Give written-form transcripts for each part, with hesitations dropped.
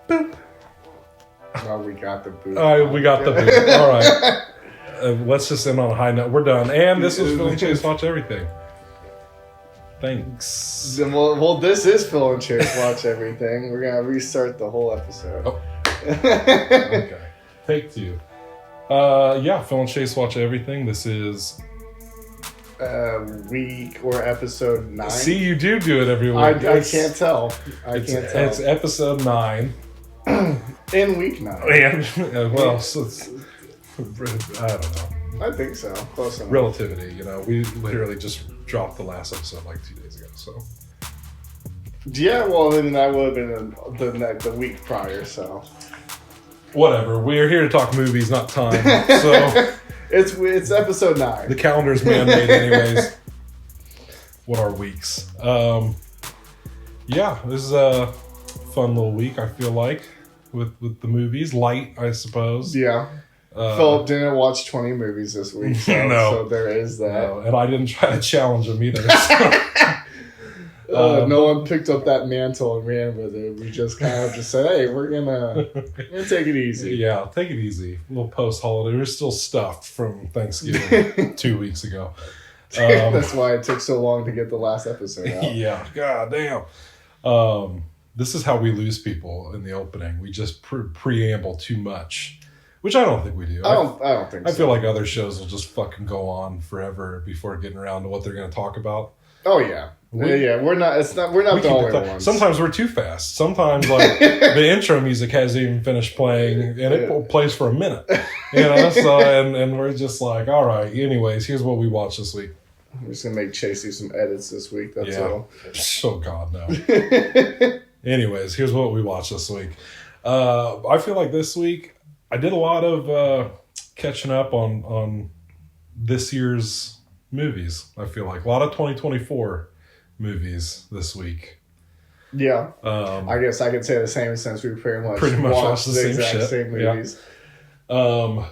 Boop. Oh, we got the boop. All right, we got the boop. All right. Let's just end on a high note. We're done. And this was Phil and Chase Watch Everything. Thanks. Well, this is Phil and Chase Watch Everything. We're going to restart the whole episode. Oh. Okay. Take 2. Yeah, Phil and Chase Watch Everything. This is... week or episode 9. See, you do it every week. I can't tell. It's episode 9. In week 9. And, well, so it's, I don't know. I think so. Close enough. Relativity, we literally just dropped the last episode like 2 days ago, so. Yeah, well, then that would have been the week prior, so. Whatever. We're here to talk movies, not time. So it's episode 9. The calendar's man-made anyways. What are weeks? Yeah, this is a fun little week, I feel like, with the movies. Light, I suppose. Yeah. Philip didn't watch 20 movies this week, so, no. So there is that. No, and I didn't try to challenge him either. No one picked up that mantle and ran with it. We just kind of just said, hey, we're gonna take it easy. Yeah, take it easy. A little post-holiday. We're still stuffed from Thanksgiving 2 weeks ago. That's why it took so long to get the last episode out. Yeah, god damn. This is how we lose people in the opening. We just preamble too much, which I don't think we do. I don't think so. I feel like other shows will just fucking go on forever before getting around to what they're going to talk about. Oh yeah. We're not the only ones. Sometimes we're too fast. Sometimes like the intro music hasn't even finished playing and it plays for a minute. So and we're just like, all right, anyways, here's what we watched this week. I'm just gonna make Chase do some edits this week, that's all. Oh god, no. Anyways, here's what we watched this week. I feel like this week I did a lot of catching up on this year's movies. I feel like a lot of 2024 movies this week. Yeah. I guess I could say the same since we pretty much watched the same exact shit. same movies. Yeah.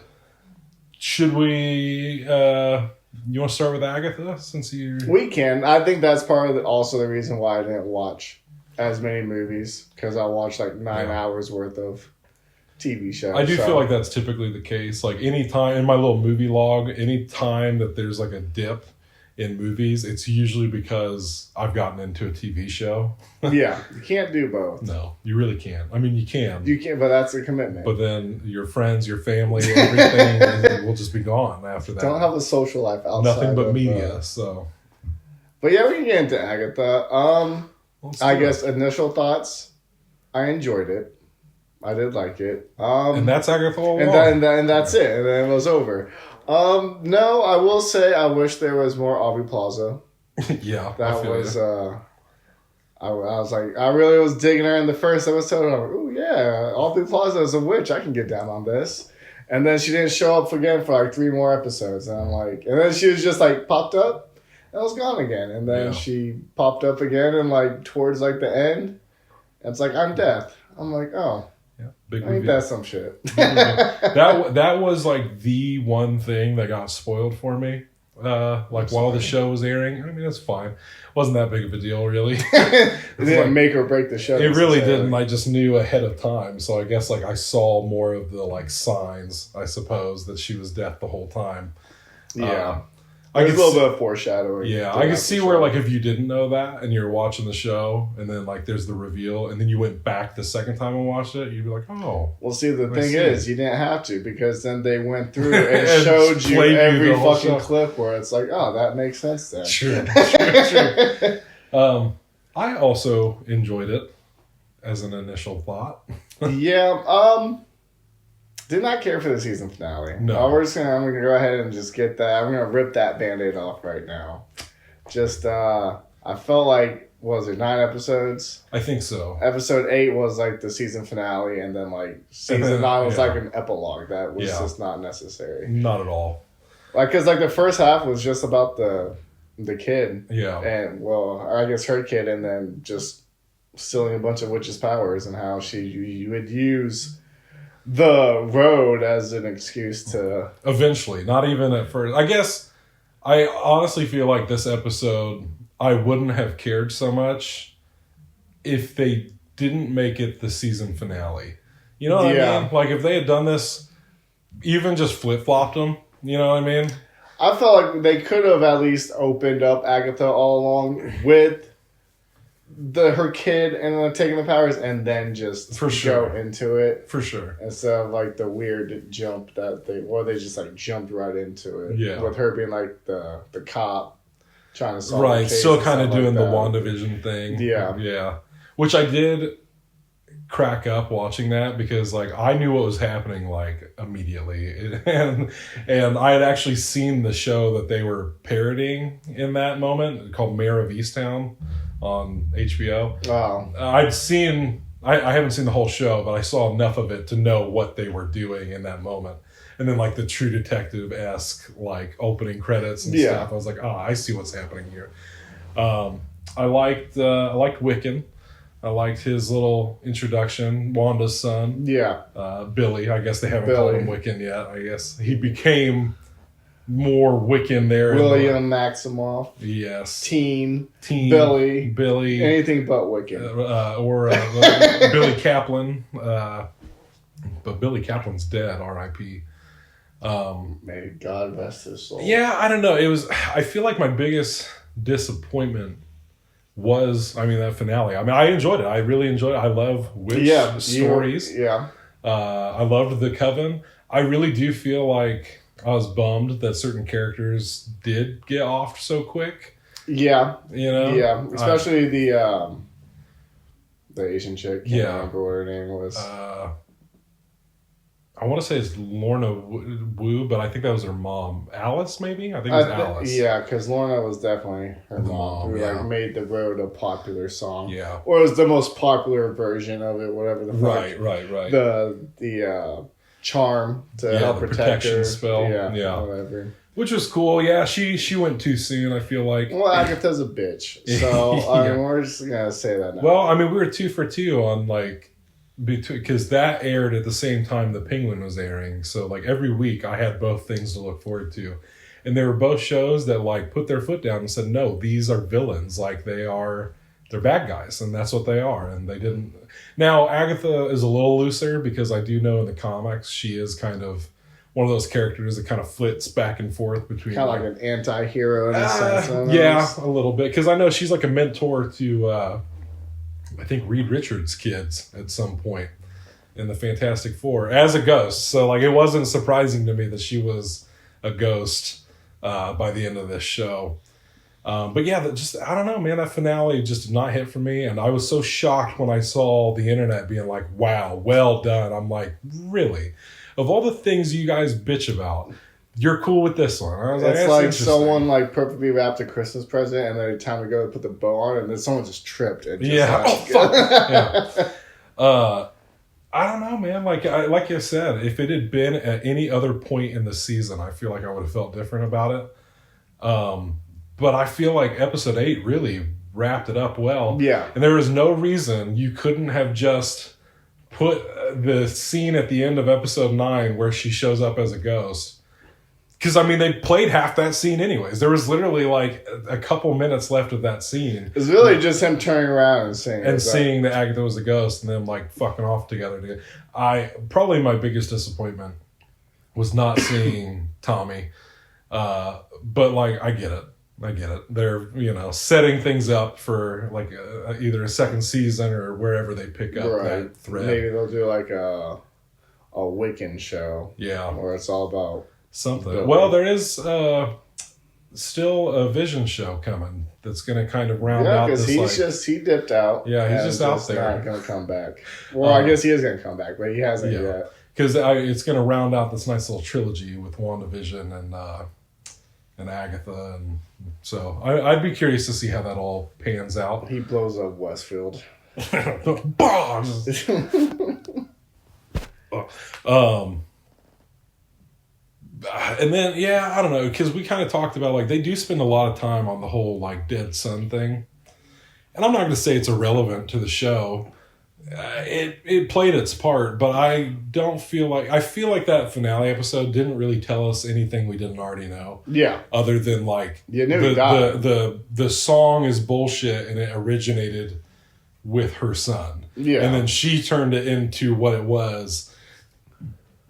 Should we you want to start with Agatha since you... We can. I think that's part of also the reason why I didn't watch as many movies, because I watched like 9 hours worth of TV shows. I do feel like that's typically the case. Like any time in my little movie log, any time that there's like a dip in movies, it's usually because I've gotten into a TV show. Yeah, you can't do both. No, you really can't. I mean, you can. You can, but that's a commitment. But then your friends, your family, everything will just be gone after that. Don't have a social life outside. Nothing but media. So. But yeah, we can get into Agatha. I guess initial thoughts. I enjoyed it. I did like it. And that's Agatha All Along. And that's it. And then it was over. No, I will say I wish there was more Aubrey Plaza. Yeah. That was, I was like, I really was digging her in the first episode. I'm like, oh yeah, Aubrey Plaza is a witch. I can get down on this. And then she didn't show up again for like 3 more episodes. And I'm like, and then she was just like popped up and was gone again. And then she popped up again and like towards like the end. And it's like, I'm death. I'm like, oh. Yeah, big I think that's some shit. that was like the one thing that got spoiled for me. While the show was airing. I mean, that's fine. Wasn't that big of a deal, really. It didn't make or break the show. It really didn't. I just knew ahead of time. So I guess like I saw more of the like signs, I suppose, that she was deaf the whole time. Yeah. There's a little bit of foreshadowing. Yeah, I can see where, like, if you didn't know that and you're watching the show and then, like, there's the reveal and then you went back the second time and watched it, you'd be like, oh. Well, see, the thing is, you didn't have to, because then they went through and showed you every fucking clip where it's like, oh, that makes sense then. True. I also enjoyed it as an initial thought. Yeah, did not care for the season finale. No. I'm gonna go ahead and just get that. I'm gonna rip that Band-Aid off right now. Just, I felt like, what was it, 9 episodes? I think so. Episode 8 was like the season finale, and then like season 9 was like an epilogue that was just not necessary. Not at all. Like, cause like the first half was just about the kid. Yeah. And well, I guess her kid, and then just stealing a bunch of witches' powers and how you would use the road as an excuse to... Eventually, not even at first. I guess I honestly feel like this episode, I wouldn't have cared so much if they didn't make it the season finale. You know what I mean? Like, if they had done this, even just flip-flopped them, you know what I mean? I felt like they could have at least opened up Agatha All Along with her kid and then taking the powers and then just go into it. For sure. Instead of like the weird jump that they just like jumped right into it. Yeah. With her being like the cop trying to solve the case. Still kind of doing like the WandaVision thing. Yeah. Yeah. Which I did crack up watching that because like I knew what was happening like immediately. And I had actually seen the show that they were parodying in that moment called Mayor of Easttown on HBO. Wow. I haven't seen the whole show, but I saw enough of it to know what they were doing in that moment. And then like the True Detective-esque like opening credits and stuff. I was like, I see what's happening here. I liked Wiccan. I liked his little introduction, Wanda's son. Yeah. Billy. I guess they haven't called him Wiccan yet. I guess he became more Wiccan there. William Maximoff. Yes. Teen. Billy. Anything but Wiccan. Or Billy Kaplan. But Billy Kaplan's dead, R.I.P. May God rest his soul. Yeah, I don't know. I feel like my biggest disappointment was, that finale. I enjoyed it. I really enjoyed it. I love witch stories. I loved the Coven. I really do feel like I was bummed that certain characters did get off so quick. Yeah. You know? Yeah. Especially the Asian chick. I can't remember what her name was. I want to say it's Lorna Wu, but I think that was her mom. Alice, maybe? I think it was Alice. Yeah, because Lorna was definitely her mom who like made The Road a popular song. Yeah. Or it was the most popular version of it, whatever the fuck. Right. The charm to help protect her. Spell. Yeah. Whatever. Which was cool. Yeah, she went too soon, I feel like. Well, Agatha's a bitch. So, we're just going to say that now. Well, we were 2 for 2 on, like, because that aired at the same time the Penguin was airing. So, like, every week I had both things to look forward to. And they were both shows that, like, put their foot down and said, no, these are villains. Like, they're bad guys, and that's what they are. And they didn't... Now, Agatha is a little looser because I do know in the comics she is kind of one of those characters that kind of flits back and forth between... Kind of like an anti-hero in a sense. Yeah, a little bit. Because I know she's like a mentor to, I think, Reed Richards' kids at some point in the Fantastic Four as a ghost. So, like, it wasn't surprising to me that she was a ghost by the end of this show. But yeah, I don't know, man, that finale just did not hit for me. And I was so shocked when I saw the internet being like, wow, well done. I'm like, really? Of all the things you guys bitch about, you're cool with this one. I was it's like someone like perfectly wrapped a Christmas present and then it's time to go to put the bow on it and then someone just tripped. And just fuck. Yeah. I don't know, man. Like I said, if it had been at any other point in the season, I feel like I would have felt different about it. But I feel like episode 8 really wrapped it up well. Yeah. And there was no reason you couldn't have just put the scene at the end of episode 9 where she shows up as a ghost. Because, they played half that scene anyways. There was literally, like, a couple minutes left of that scene. It's really just him turning around and saying... And seeing that Agatha was a ghost and them, like, fucking off together. Probably my biggest disappointment was not seeing Tommy. But, like, I get it. They're, setting things up for, like, either a second season or wherever they pick up that thread. Maybe they'll do, like, a Wiccan show. Yeah. Where it's all about... Something. Billy. Well, there is still a Vision show coming that's going to kind of round out this. Yeah, because he dipped out. Yeah, he's just out there. Not going to come back. Well, I guess he is going to come back, but he hasn't yet. Because it's going to round out this nice little trilogy with WandaVision and Agatha, and so I'd be curious to see how that all pans out. He blows up Westfield. And then, I don't know, because we kind of talked about, like, they do spend a lot of time on the whole, like, dead son thing. And I'm not going to say it's irrelevant to the show. It played its part, but I feel like that finale episode didn't really tell us anything we didn't already know. Yeah. Other than, like, the song is bullshit and it originated with her son. Yeah. And then she turned it into what it was.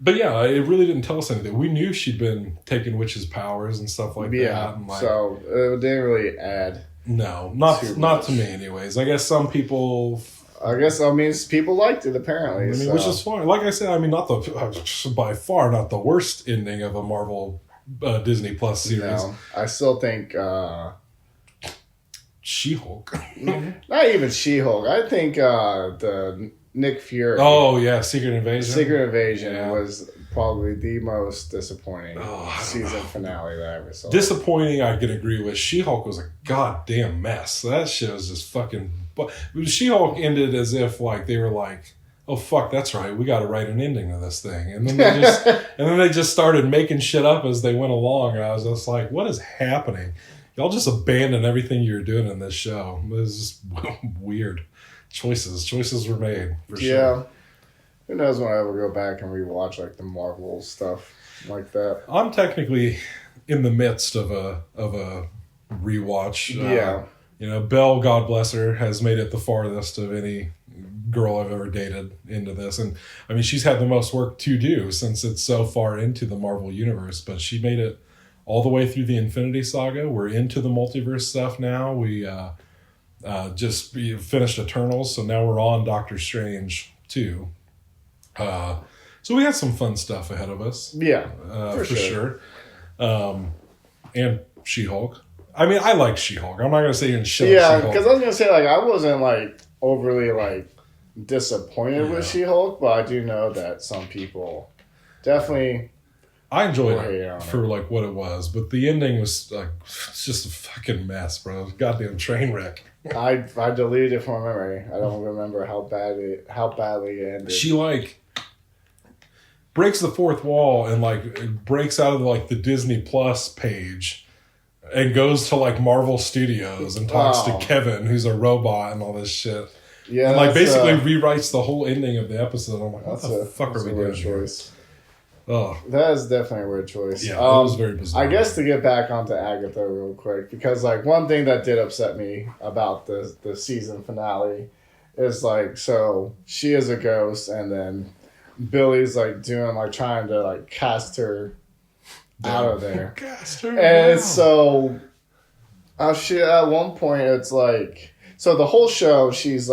But yeah, it really didn't tell us anything. We knew she'd been taking witches' powers and stuff like that. And like, so it didn't really add. No, not to me anyways. I guess some people... people liked it apparently. Which is fine. Like I said, not by far not the worst ending of a Marvel Disney Plus series. No, I still think She-Hulk. Not even She-Hulk. I think the Nick Fury. Oh yeah, Secret Invasion. Secret Invasion was probably the most disappointing season finale that I ever saw. Disappointing, I can agree with. She-Hulk was a goddamn mess. That shit was just fucking... She-Hulk ended as if like they were like, oh fuck, that's right, we got to write an ending to this thing, and then they just started making shit up as they went along, and I was just like, what is happening? Y'all just abandoned everything you were doing in this show. It was just weird. Choices were made for sure. Yeah. Who knows when I ever go back and rewatch like the Marvel stuff like that. I'm technically in the midst of a rewatch. Yeah. Belle, God bless her, has made it the farthest of any girl I've ever dated into this. And she's had the most work to do since it's so far into the Marvel universe, but she made it all the way through the Infinity Saga. We're into the multiverse stuff now. We just finished Eternals, so now we're on Doctor Strange too. So we had some fun stuff ahead of us. Yeah, for sure. And She-Hulk. I like She-Hulk. I'm not going to say you're in shit. Yeah, because I was going to say, I wasn't, overly, disappointed with She-Hulk, but I do know that some people definitely... I enjoyed it for, what it was, but the ending was, it's just a fucking mess, bro. It was a goddamn train wreck. I deleted it from memory. I don't remember how badly it ended. She, breaks the fourth wall and, breaks out of, the Disney Plus page... and goes to Marvel Studios and talks to Kevin, who's a robot and all this shit. Yeah, and basically rewrites the whole ending of the episode. I'm like, what the fuck are we doing here? Oh, that is definitely a weird choice. Yeah, that was very bizarre. I guess to get back onto Agatha real quick, because one thing that did upset me about the season finale is so she is a ghost, and then Billy's trying to cast her out of there. And so at one point it's so the whole show she's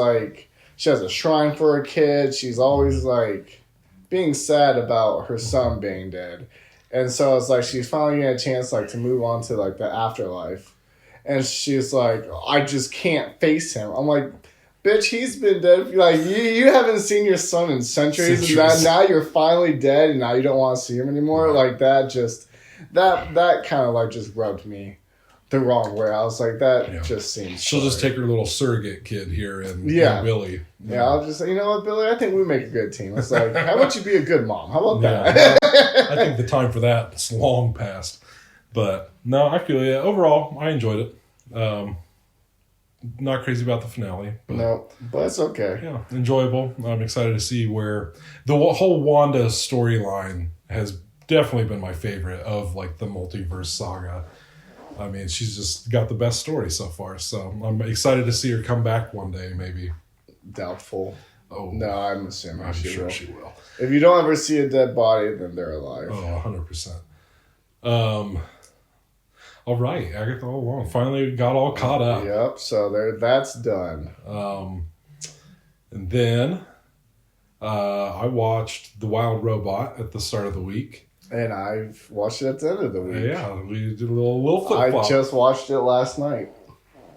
she has a shrine for her kid. She's always being sad about her son being dead. And so it's she's finally getting a chance to move on to the afterlife. And she's I just can't face him. I'm like, bitch, he's been dead. You haven't seen your son in centuries. And now you're finally dead, and now you don't want to see him anymore. That just... That kind of just rubbed me the wrong way. I was just seems... She'll just take her little surrogate kid here and Billy. Yeah, I'll just say, you know what, Billy, I think we make a good team. It's how about you be a good mom? How about that? I think the time for that is long past. But, no, I feel you. Overall, I enjoyed it. Not crazy about the finale. But it's okay. Yeah, enjoyable. I'm excited to see where the whole Wanda storyline has definitely been my favorite of the multiverse saga. She's just got the best story so far, so I'm excited to see her come back one day, maybe. Doubtful. Oh no, I'm assuming she will. If you don't ever see a dead body, then they're alive. Oh, 100%. All right, Agatha All Along. Finally got all caught up. Yep, so that's done. And then I watched The Wild Robot at the start of the week. And I've watched it at the end of the week. Yeah, we did a little flip-flop. I just watched it last night.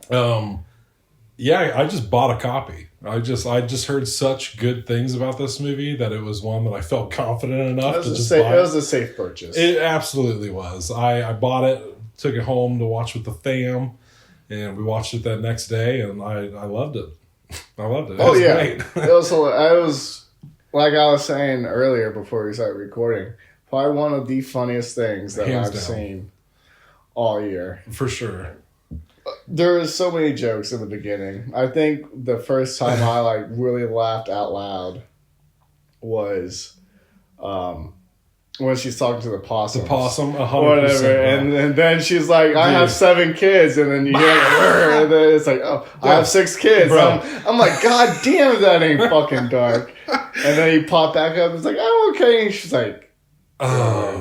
Yeah, I just bought a copy. I just heard such good things about this movie that it was one that I felt confident enough to just buy. It was a safe purchase. It absolutely was. I bought it, took it home to watch with the fam, and we watched it that next day, and I loved it. I loved it. It was great. It was like I was saying earlier before we started recording, probably one of the funniest things that I've seen all year. For sure. There was so many jokes in the beginning. I think the first time I really laughed out loud was when she's talking to the possum. The possum, 100%. Whatever. And then she's like, I have 7 kids. And then you hear like, and then it's like, oh, I have 6 kids. I'm like, God damn, that ain't fucking dark. And then he popped back up. It's like, I'm okay. And she's like, oh.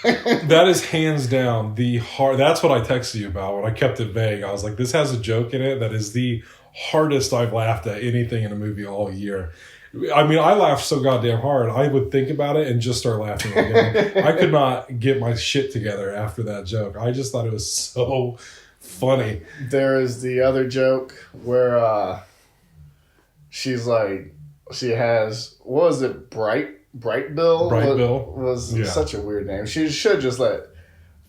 That is hands down the hard. That's what I texted you about when I kept it vague. I was like, this has a joke in it that is the hardest I've laughed at anything in a movie all year. I mean, I laughed so goddamn hard. I would think about it and just start laughing again. I could not get my shit together after that joke. I just thought it was so funny. There is the other joke where she's like, she has, what was it, Bright Bill? Bill was such a weird name. She should just let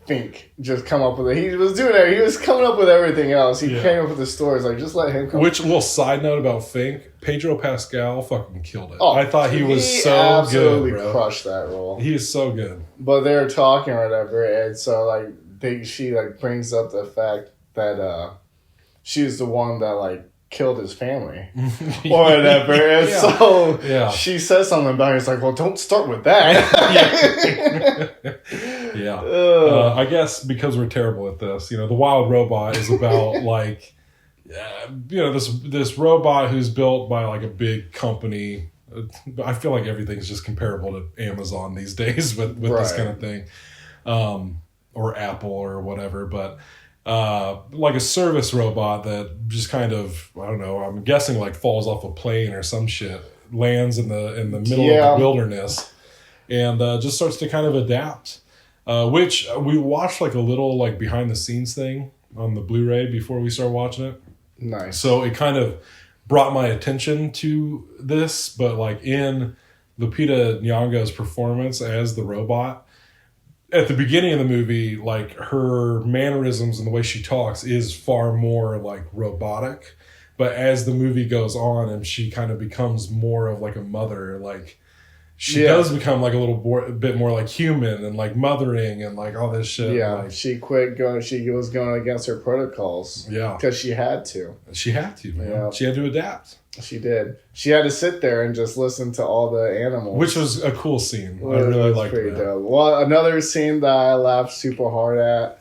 Fink just come up with it. He was doing it. He was coming up with everything else. He came up with the stories. Like, just let him come. Which, little side note about Fink, Pedro Pascal fucking killed it. Oh, I thought he was so absolutely good, bro. Crushed that role. He is so good. But they were talking or whatever, and so like she like brings up the fact that she's the one that like killed his family or whatever. And so she says something about it. It's like, well, don't start with that. I guess because we're terrible at this, the Wild Robot is about like, this robot who's built by like a big company. I feel like everything's just comparable to Amazon these days with this kind of thing, or Apple or whatever, but like a service robot that just kind of, I don't know, I'm guessing like falls off a plane or some shit, lands in the middle of the wilderness, and just starts to kind of adapt. Which we watched like a little like behind the scenes thing on the Blu-ray before we started watching it. Nice. So it kind of brought my attention to this, but like in Lupita Nyong'o's performance as the robot, at the beginning of the movie, like her mannerisms and the way she talks is far more like robotic. But as the movie goes on and she kind of becomes more of like a mother, like she does become like a little bit more like human and like mothering and like all this shit. Yeah, like, she quit going. She was going against her protocols. Yeah, because she had to. She had to, man. Yeah. She had to adapt. She did. She had to sit there and just listen to all the animals, which was a cool scene. I really liked that. Dope. Well, another scene that I laughed super hard at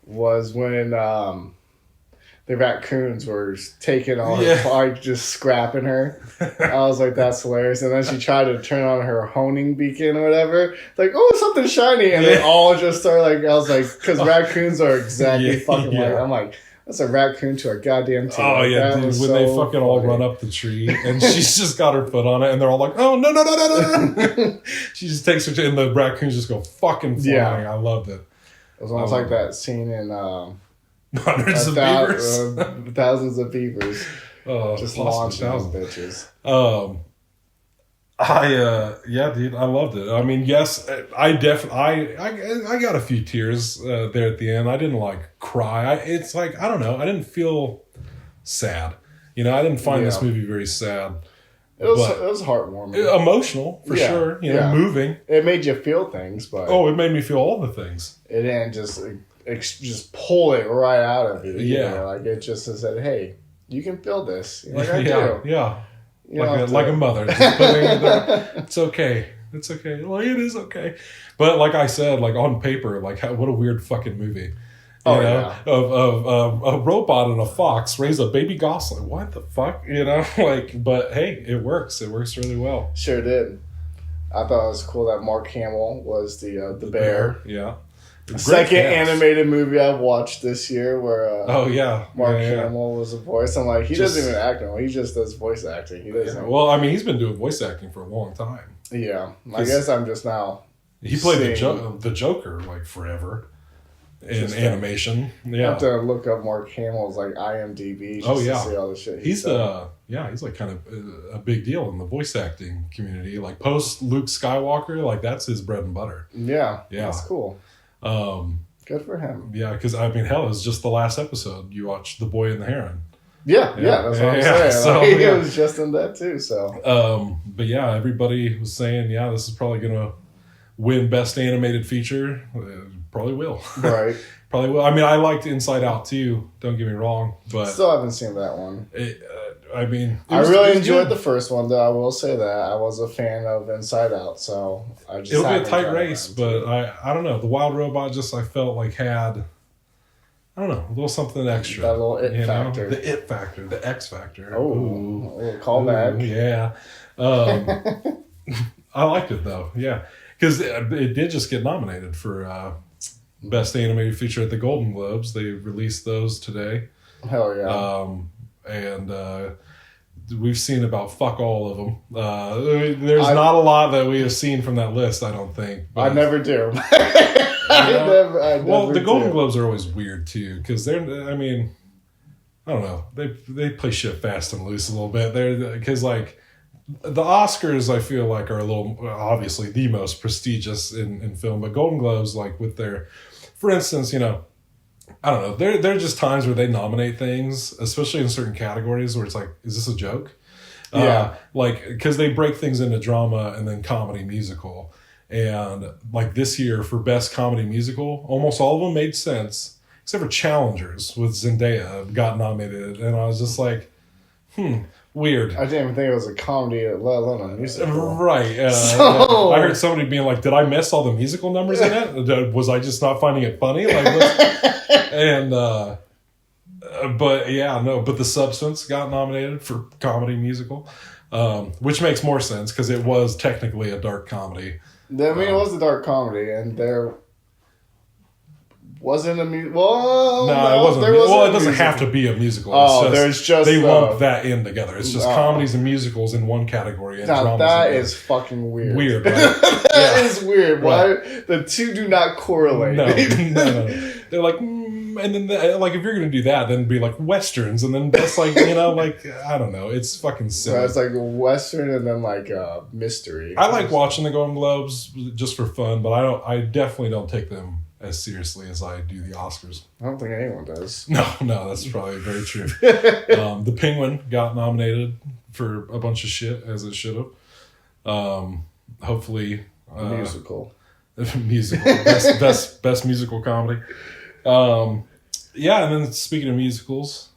was when the raccoons were taking all her part, just scrapping her. I was like, that's hilarious. And then she tried to turn on her honing beacon or whatever. Like, oh, something shiny. And they all just started like, I was like, because raccoons are exactly fucking like, I'm like, that's a raccoon to a goddamn team. Oh, yeah, dude. When they fucking all run up the tree and she's just got her foot on it and they're all like, oh, no. She just takes her and the raccoons just go fucking flying. Yeah. I loved it. It was almost like that scene in Hundreds of Beavers. Thousands of Beavers. Just launching those bitches. Dude, I loved it. I mean, yes, I got a few tears there at the end. I didn't like cry. It's like, I don't know. I didn't feel sad. I didn't find this movie very sad. It was heartwarming. Emotional, for sure. Moving. It made you feel things, but... Oh, it made me feel all the things. It didn't just pull it right out of you. Like it just said, hey, you can feel this. Like I do. Yeah. Like a mother. Just putting it there. It's okay. It's okay. Like, it is okay. But like I said, like on paper, like what a weird fucking movie. Of a robot and a fox raise a baby gosling. What the fuck? But hey, it works. It works really well. Sure did. I thought it was cool that Mark Hamill was the bear. Yeah. Second animated movie I've watched this year where Mark Yeah. Hamill was a voice. I'm like, he doesn't even act no, he just does voice acting. He doesn't. Well, I mean, he's been doing voice acting for a long time. Yeah, I guess I'm just now. He played the Joker like forever in animation. Yeah, I have to look up Mark Hamill's like IMDb just to see all the shit he's like kind of a big deal in the voice acting community. Like post Luke Skywalker, like that's his bread and butter. Yeah, that's cool. Good for him. Yeah, because I mean, hell, it's just the last episode. You watched The Boy and the Heron. Yeah, that's what I'm saying. So, he was just in that too. So, but yeah, everybody was saying, this is probably gonna win Best Animated Feature. Probably will. Right. Probably will. I mean, I liked Inside Out too. Don't get me wrong, but still haven't seen that one. I mean, I really enjoyed the first one, though. I will say that I was a fan of Inside Out, so I just it'll be a tight race, but I don't know. The Wild Robot I felt like had, I don't know, a little something extra. That little it factor. The it factor, the X factor. Oh, call back. Yeah. I liked it though. Yeah, because it did just get nominated for Best Animated Feature at the Golden Globes. They released those today. Hell yeah. And we've seen about fuck all of them. There's not a lot that we have seen from that list, I don't think. But, I never do. I never the Golden Globes are always weird too, because they're, I mean, I don't know. They play shit fast and loose a little bit. Because like the Oscars, I feel like are a little, obviously the most prestigious in film, but Golden Globes, like with their, for instance, you know, I don't know. There are just times where they nominate things, especially in certain categories, where it's like, is this a joke? Yeah. Like, because they break things into drama and then comedy musical. And like this year for Best Comedy Musical, almost all of them made sense, except for Challengers with Zendaya got nominated. And I was just like, weird. I didn't even think it was a comedy, let alone a musical. Right. So... I heard somebody being like, did I miss all the musical numbers in it? Was I just not finding it funny? Like, and, but yeah, no, but The Substance got nominated for comedy musical, which makes more sense because it was technically a dark comedy. I mean, it was a dark comedy, and there wasn't a musical. Well, no, it wasn't. Well, it doesn't have to be a musical. Oh, there's just they lump that in together. It's just comedies and musicals in one category. And now that is fucking weird. Weird, right? That is weird. Right. Why the two do not correlate? No. They're like, and then like if you're gonna do that, then be like westerns, and then that's like, you know, like I don't know, it's fucking silly. So it's like a western and then like a mystery. I like watching the Golden Globes just for fun, but I definitely don't take them as seriously as I do the Oscars. I don't think anyone does. No, that's probably very true. The Penguin got nominated for a bunch of shit, as it should have. Hopefully, musical, best musical comedy. Yeah, and then speaking of musicals,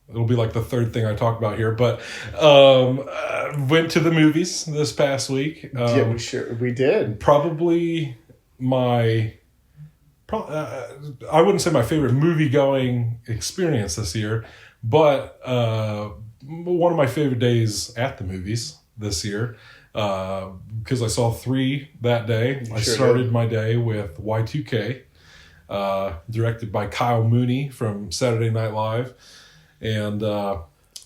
it'll be like the third thing I talk about here, but went to the movies this past week. Yeah, we did. Probably my, I wouldn't say my favorite movie-going experience this year, but one of my favorite days at the movies this year, because I saw 3 that day. I started my day with Y2K. Directed by Kyle Mooney from Saturday Night Live, and I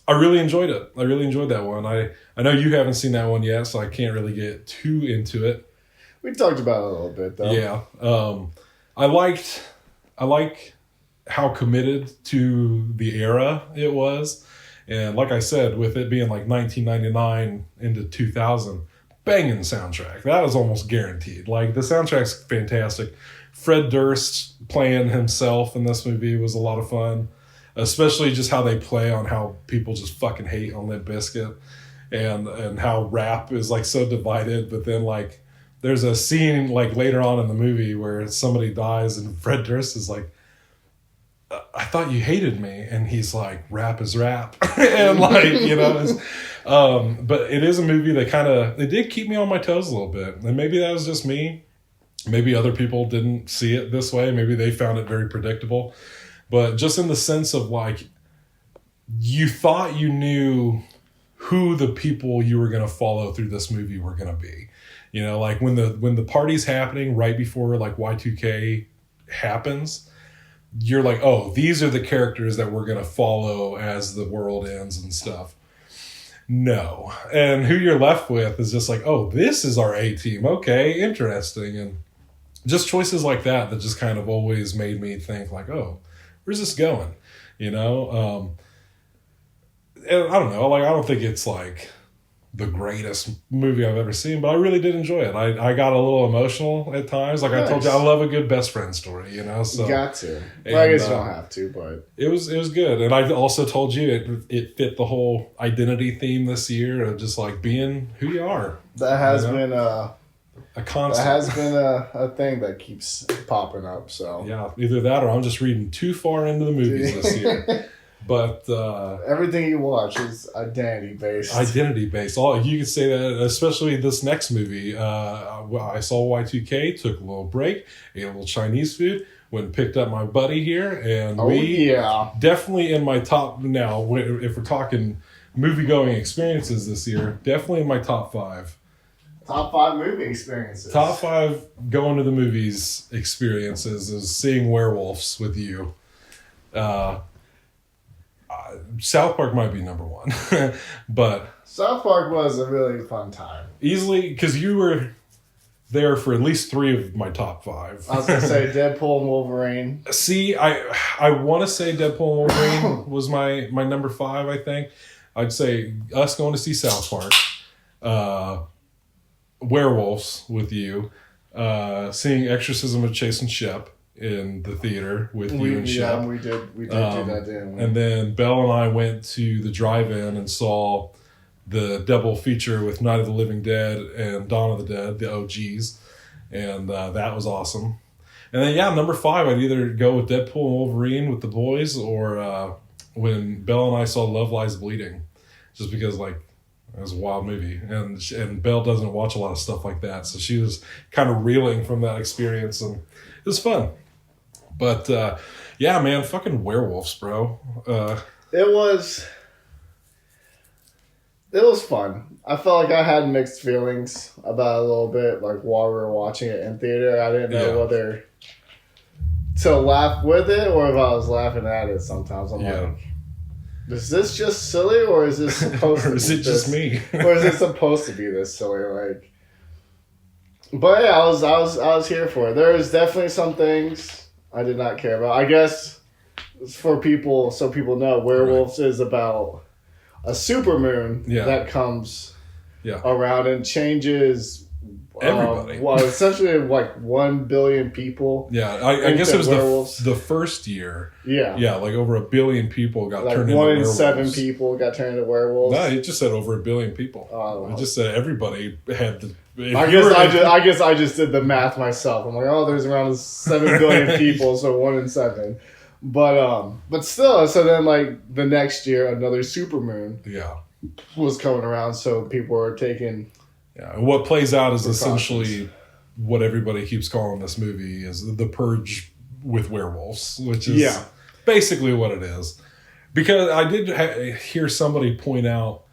really enjoyed it. I really enjoyed that one. I know you haven't seen that one yet, so I can't really get too into it. We talked about it a little bit, though. Yeah, I like how committed to the era it was, and like I said, with it being like 1999 into 2000, banging soundtrack. That was almost guaranteed. Like the soundtrack's fantastic. Fred Durst playing himself in this movie was a lot of fun, especially just how they play on how people just fucking hate on Limp Bizkit, and how rap is like so divided. But then like there's a scene like later on in the movie where somebody dies and Fred Durst is like, I thought you hated me, and he's like, rap is rap. And like, you know, but it is a movie that it did keep me on my toes a little bit, and maybe that was just me. Maybe other people didn't see it this way. Maybe they found it very predictable. But just in the sense of like, you thought you knew who the people you were going to follow through this movie were going to be. You know, like when the party's happening right before like Y2K happens, you're like, oh, these are the characters that we're going to follow as the world ends and stuff. No. And who you're left with is just like, oh, this is our A-team. Okay, interesting. And just choices like that just kind of always made me think like, oh, where's this going? You know? And I don't know. Like, I don't think it's like the greatest movie I've ever seen, but I really did enjoy it. I got a little emotional at times. Like nice. I told you, I love a good best friend story, you know? So, you got to. Well, I guess you don't have to, but... It was good. And I also told you it fit the whole identity theme this year of just like being who you are. That has been a constant. That has been a thing that keeps popping up, so... Yeah, either that or I'm just reading too far into the movies this year. But everything you watch is identity based. All you could say that, especially this next movie. I saw Y2K, took a little break, ate a little Chinese food, went and picked up my buddy here, and definitely in my top now. If we're talking movie going experiences this year, definitely in my top 5. Top 5 movie experiences. Top 5 going to the movies experiences is seeing Werewolves with you. South Park might be number 1, but South Park was a really fun time. Easily, because you were there for at least 3 of my top 5. I was gonna say Deadpool and Wolverine. See, I want to say Deadpool and Wolverine was my number 5. I think I'd say us going to see South Park, Werewolves with you, seeing Exorcism of Jason Shep in the theater with you and Shep. We did do that, didn't we? And then Belle and I went to the drive-in and saw the double feature with Night of the Living Dead and Dawn of the Dead, the OGs. And that was awesome. And then, number 5, I'd either go with Deadpool and Wolverine with the boys, or when Belle and I saw Love Lies Bleeding. Just because, it was a wild movie. And Belle doesn't watch a lot of stuff like that. So she was kind of reeling from that experience. And it was fun. But, man, fucking Werewolves, bro. It was fun. I felt like I had mixed feelings about it a little bit, while we were watching it in theater. I didn't know whether to laugh with it or if I was laughing at it sometimes. I'm like, is this just silly, or is this supposed to be is it just me? Or is it supposed to be this silly? But yeah, I was here for it. There is definitely some things I did not care about. I guess for people, so people know, Werewolves is about a supermoon that comes around and changes everybody. Essentially 1 billion people. Yeah, I guess it was werewolves. the first year. Yeah. Yeah, over 1 billion people got turned into werewolves. 1 in 7 people got turned into werewolves. No, it just said over 1 billion people. It just said everybody had the... I guess I just did the math myself. I'm like, there's around 7 billion people, so 1 in 7. But still, so then the next year, another supermoon was coming around, so people were taking... Yeah, and what plays out is essentially what everybody keeps calling this movie is the Purge with werewolves, which is basically what it is. Because I did hear somebody point out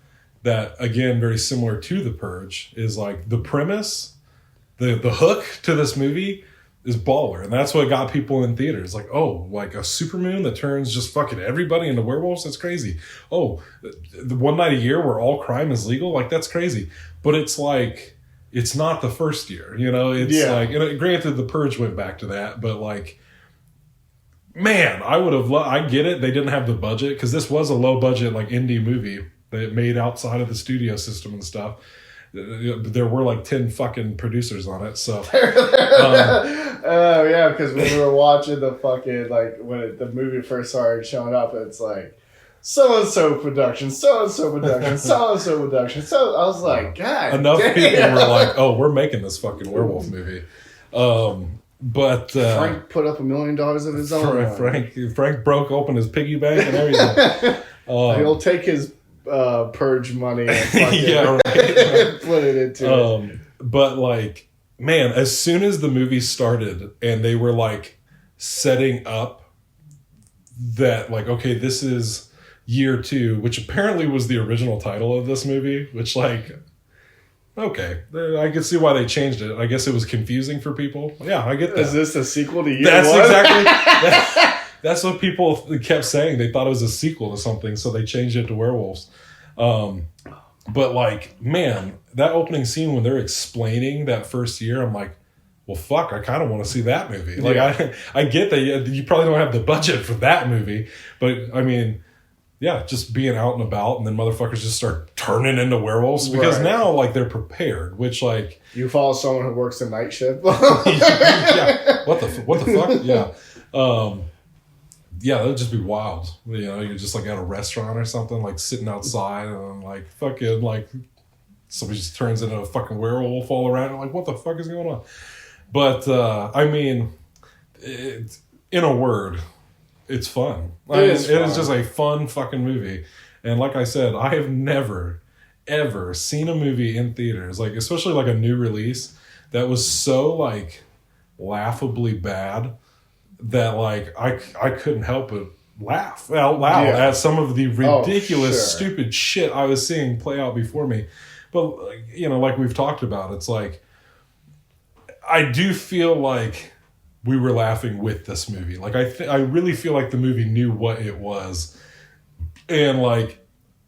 that, again, very similar to The Purge, is the premise, the hook to this movie is baller. And that's what got people in theaters. A supermoon that turns just fucking everybody into werewolves? That's crazy. Oh, the one night a year where all crime is legal? That's crazy. But it's it's not the first year, and granted, The Purge went back to that, but man, I would have I get it. They didn't have the budget, because this was a low budget, indie movie that made outside of the studio system and stuff. There were 10 fucking producers on it, so. Because when we were watching the fucking, when the movie first started showing up, it's so-and-so production, so-and-so production, so-and-so production. So I was like, God enough damn. people were we're making this fucking werewolf movie. But Frank put up $1 million of his own. Frank broke open his piggy bank and everything. He'll take his Purge money and fucking put it into it. But man, as soon as the movie started and they were setting up that okay, this is year 2, which apparently was the original title of this movie, which okay, I can see why they changed it. I guess it was confusing for people. Yeah, I get that. Is this a sequel to year 1? That's exactly that's what people kept saying. They thought it was a sequel to something, so they changed it to Werewolves. But man, that opening scene when they're explaining that first year, I'm like, well, fuck, I kind of want to see that movie. I get that you probably don't have the budget for that movie, but I mean, just being out and about, and then motherfuckers just start turning into werewolves because now they're prepared. Which you follow someone who works a night shift. What the fuck? That'd just be wild. You're just at a restaurant or something, sitting outside, and fucking somebody just turns into a fucking werewolf all around. I'm what the fuck is going on? But I mean, in a word, it's fun. It is just a fun fucking movie. And like I said, I have never, ever seen a movie in theaters, like especially like a new release, that was so like laughably bad that like I couldn't help but laugh out loud at some of the ridiculous, stupid shit I was seeing play out before me. But you know, like we've talked about, it's like I do feel like we were laughing with this movie. Like I really feel like the movie knew what it was, and like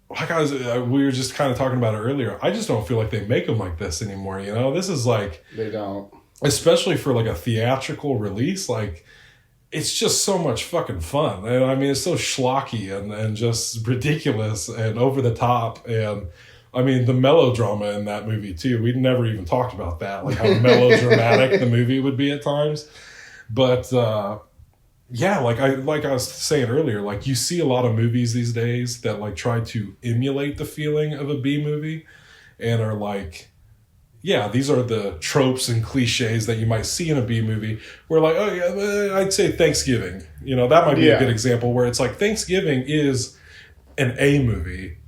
we were just kind of talking about it earlier. I just don't feel like they make them like this anymore. You know, this is like they don't, especially for like a theatrical release. Like it's just so much fucking fun, and I mean it's so schlocky and just ridiculous and over the top, and I mean the melodrama in that movie too. We never even talked about that, like how melodramatic the movie would be at times. But yeah, like I was saying earlier, like you see a lot of movies these days that like try to emulate the feeling of a B movie, and are like, yeah, these are the tropes and cliches that you might see in a B movie. Where like, oh yeah, I'd say Thanksgiving. You know, that might be a good example where it's like Thanksgiving is an A movie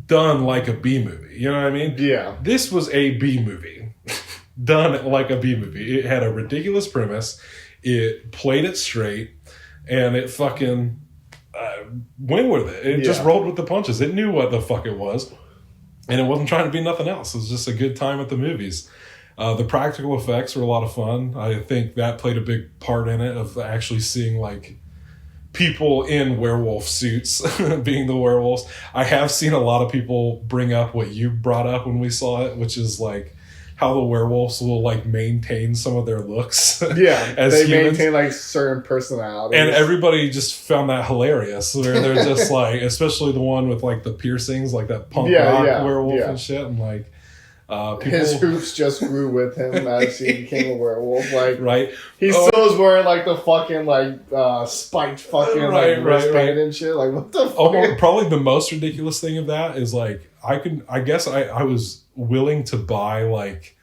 done like a B movie. You know what I mean? Yeah. This was a B movie done like a B movie. It had a ridiculous premise. It played it straight, and it fucking went with it. It just rolled with the punches. It knew what the fuck it was, and it wasn't trying to be nothing else. It was just a good time at the movies. The practical effects were a lot of fun. I think that played a big part in it, of actually seeing like people in werewolf suits being the werewolves. I have seen a lot of people bring up what you brought up when we saw it, which is like how the werewolves will like maintain some of their looks. Yeah, as they humans. maintain like certain personalities, and everybody just found that hilarious. Where they're just like, especially the one with like the piercings, like that punk rock werewolf and shit. And like, people, his hoops just grew with him as he became a werewolf. Like, right, he still is wearing like the fucking like spiked fucking like wristband and shit. Like, what the fuck? Probably the most ridiculous thing of that is like I guess I was willing to buy like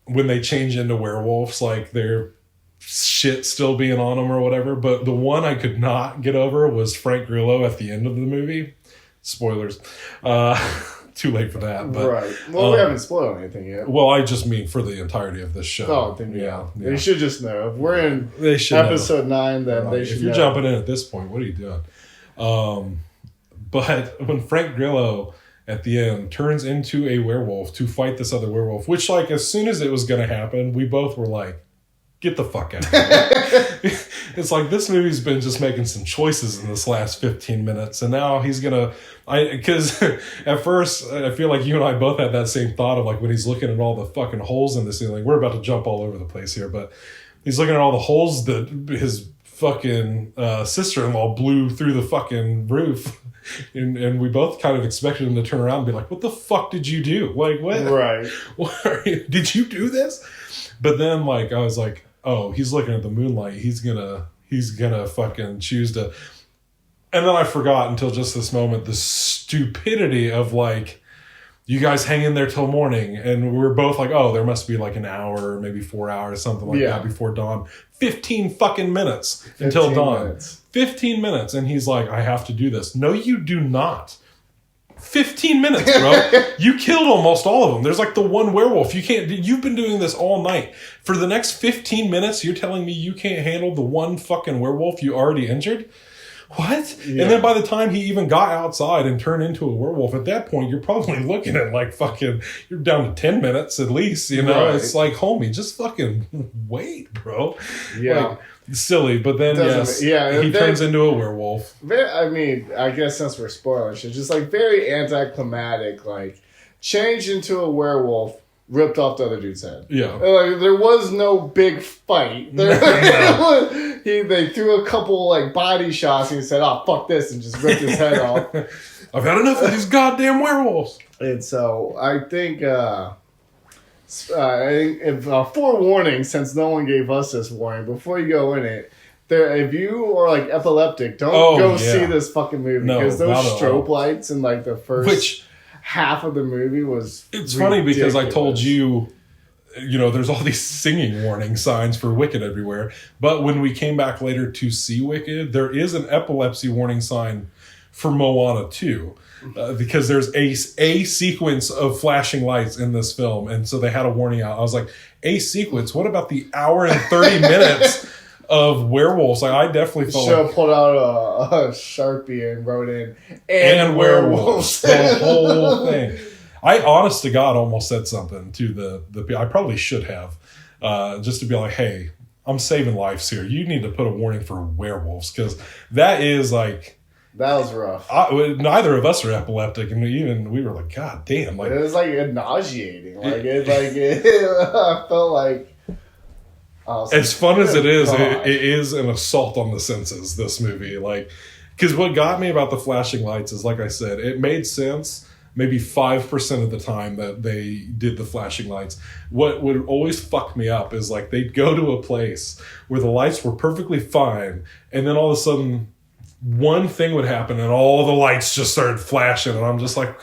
when they change into werewolves, like their shit still being on them or whatever. But the one I could not get over was Frank Grillo at the end of the movie. Spoilers. Too late for that. But, right. Well, we haven't spoiled anything yet. Well, I just mean for the entirety of this show. Oh, then yeah. They should just know. If we're in episode 9, then they should If you're know. jumping in at this point, what are you doing? But when Frank Grillo at the end turns into a werewolf to fight this other werewolf, which like as soon as it was going to happen, we both were like, get the fuck out of here. It's like this movie's been just making some choices in this last 15 minutes, and now he's gonna because at first I feel like you and I both had that same thought of like when he's looking at all the fucking holes in the ceiling. We're about to jump all over the place here, but he's looking at all the holes that his fucking sister-in-law blew through the fucking roof. And we both kind of expected him to turn around and be like, what the fuck did you do? Like, what? Right. Did you do this? But then, like, I was like, oh, he's looking at the moonlight. He's gonna fucking choose to... And then I forgot until just this moment the stupidity of, like, you guys hang in there till morning. And we were both like, oh, there must be, like, an hour, maybe 4 hours, something like that before dawn. 15 fucking minutes until dawn. 15 minutes. And he's like, I have to do this. No, you do not. 15 minutes, bro. You killed almost all of them. There's like the one werewolf. You've been doing this all night. For the next 15 minutes, you're telling me you can't handle the one fucking werewolf you already injured? What? Yeah. And then by the time he even got outside and turned into a werewolf, at that point, you're probably looking at like fucking, you're down to 10 minutes at least, you know? Right. It's like, homie, just fucking wait, bro. Yeah. Like, silly, but then, he turns into a werewolf. I mean, I guess since we're spoiling shit, just like very anticlimactic, like, changed into a werewolf, ripped off the other dude's head. Yeah. Like, there was no big fight. They threw a couple, like, body shots and he said, oh, fuck this, and just ripped his head off. I've had enough of these goddamn werewolves. And so, I think if forewarning, since no one gave us this warning, before you go in it, if you are like epileptic, don't see this fucking movie because those strobe lights in like the first half of the movie was ridiculous. Funny because I told you there's all these singing warning signs for Wicked everywhere. But when we came back later to see Wicked, there is an epilepsy warning sign for Moana 2. Because there's a sequence of flashing lights in this film. And so they had a warning out. I was like, a sequence? What about the hour and 30 minutes of werewolves? Like, I definitely felt like... pulled out a Sharpie and wrote in, and werewolves. The whole thing. I, honest to God, almost said something to the I probably should have. Just to be like, hey, I'm saving lives here. You need to put a warning for werewolves. Because that is like... That was rough. Neither of us are epileptic, and even we were like, God damn! Like, it was like nauseating. I felt like. As fun as it is an assault on the senses. This movie, like, because what got me about the flashing lights is, like I said, it made sense. Maybe 5% of the time that they did the flashing lights. What would always fuck me up is like they'd go to a place where the lights were perfectly fine, and then all of a sudden, one thing would happen and all the lights just started flashing, and I'm just like,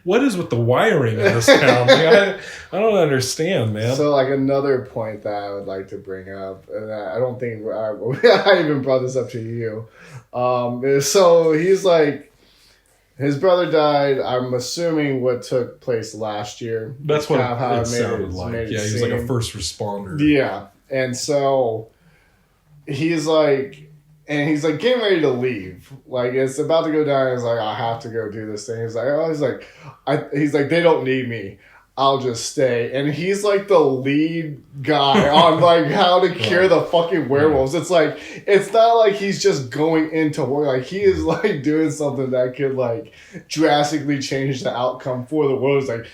what is with the wiring in this town? Like, I don't understand, man. So, like, another point that I would like to bring up, and I don't think I even brought this up to you. So he's like, his brother died. I'm assuming what took place last year. That's what it sounded like. Yeah, he was like a first responder. Yeah, and so he's like. And he's like getting ready to leave. Like, it's about to go down. He's like, I have to go do this thing. He's like, they don't need me. I'll just stay. And he's like the lead guy on like how to cure the fucking werewolves. It's like, it's not like he's just going into war. Like, he is like doing something that could like drastically change the outcome for the world. It's like,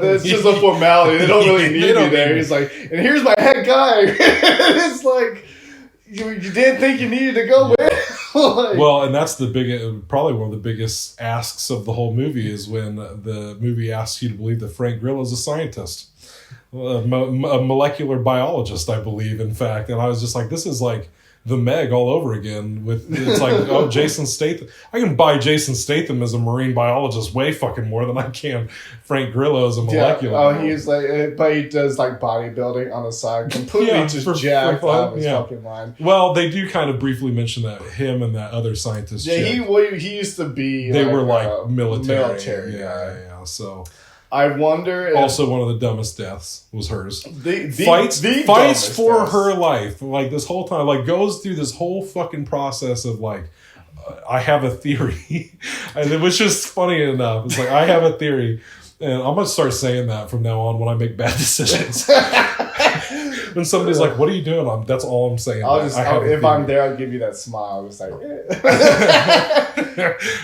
that's just a formality. They don't really need me there. He's like, and here's my head guy. It's like, You didn't think you needed to go with? Like, well, and that's probably one of the biggest asks of the whole movie is when the movie asks you to believe that Frank Grillo is a scientist, a molecular biologist, I believe, in fact. And I was just like, this is like the Meg all over again. It's like, oh, Jason Statham. I can buy Jason Statham as a marine biologist way fucking more than I can Frank Grillo as a molecular. Oh, he's like, but he does like bodybuilding on the side, completely jacked out of his fucking mind. Well, they do kind of briefly mention that him and that other scientist. Yeah, he used to be. They were like military. Yeah. So. I wonder if... Also, one of the dumbest deaths was hers. Fights for her life. Like, this whole time. Like, goes through this whole fucking process of, like, I have a theory. And it was just funny enough. It's like, I have a theory. And I'm going to start saying that from now on when I make bad decisions. When somebody's like, what are you doing? That's all I'm saying. If I'm there, I'll give you that smile. I'm just like,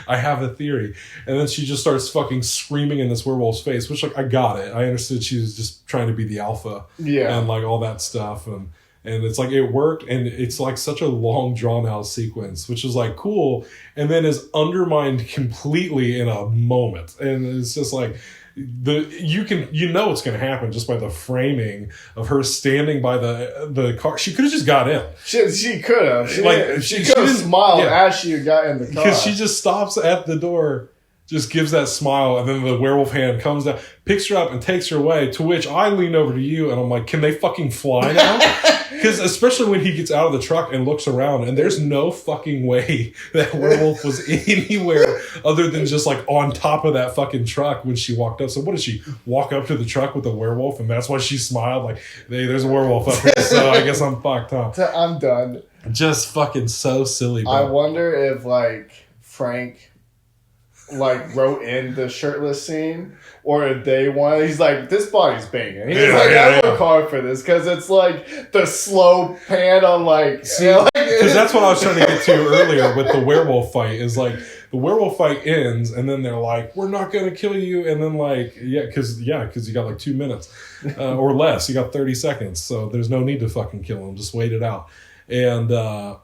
I have a theory. And then she just starts fucking screaming in this werewolf's face, which, like, I got it. I understood she was just trying to be the alpha. Yeah. And, like, all that stuff. And it's like, it worked. And it's, like, such a long, drawn-out sequence, which is, like, cool. And then is undermined completely in a moment. And it's just, like... you know what's going to happen just by the framing of her standing by the car. She could have just got in. She could have. She could have smiled as she got in the car. Because she just stops at the door, just gives that smile, and then the werewolf hand comes down, picks her up, and takes her away. To which I lean over to you, and I'm like, "Can they fucking fly now?" Because especially when he gets out of the truck and looks around, and there's no fucking way that werewolf was anywhere other than just like on top of that fucking truck when she walked up. So what did she walk up to the truck with the werewolf, and that's why she smiled like, "Hey, there's a werewolf up here, so I guess I'm fucked, huh?" I'm done. Just fucking so silly. Bro. I wonder if like Frank like wrote in the shirtless scene, or if they want. He's like, this body's banging. He's I work hard for this because it's like the slow pan on like. Because that's what I was trying to get to earlier with the werewolf fight. Is like the werewolf fight ends, and then they're like, "We're not gonna kill you," and then like, because you got like 2 minutes or less. You got 30 seconds, so there's no need to fucking kill him. Just wait it out. And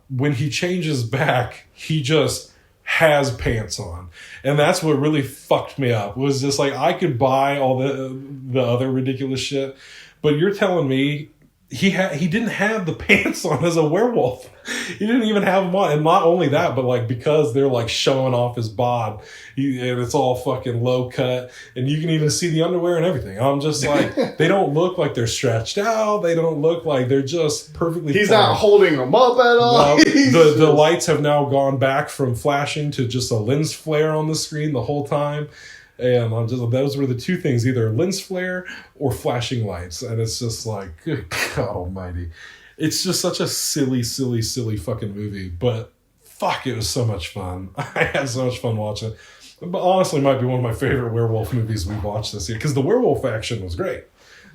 when he changes back, he just has pants on, and that's what really fucked me up. Was just like, I could buy all the other ridiculous shit, but you're telling me he didn't have the pants on as a werewolf. He didn't even have them on. And not only that, but like because they're like showing off his bod, and it's all fucking low cut, and you can even see the underwear and everything. I'm just like, they don't look like they're stretched out. They don't look like they're just perfectly He's fine. not holding them up at all. No, the lights have now gone back from flashing to just a lens flare on the screen the whole time. And I'm just, those were the two things, either lens flare or flashing lights. And it's just like, good God almighty. It's just such a silly fucking movie. But fuck, it was so much fun. I had so much fun watching it. But honestly, it might be one of my favorite werewolf movies we've watched this year. Because the werewolf action was great.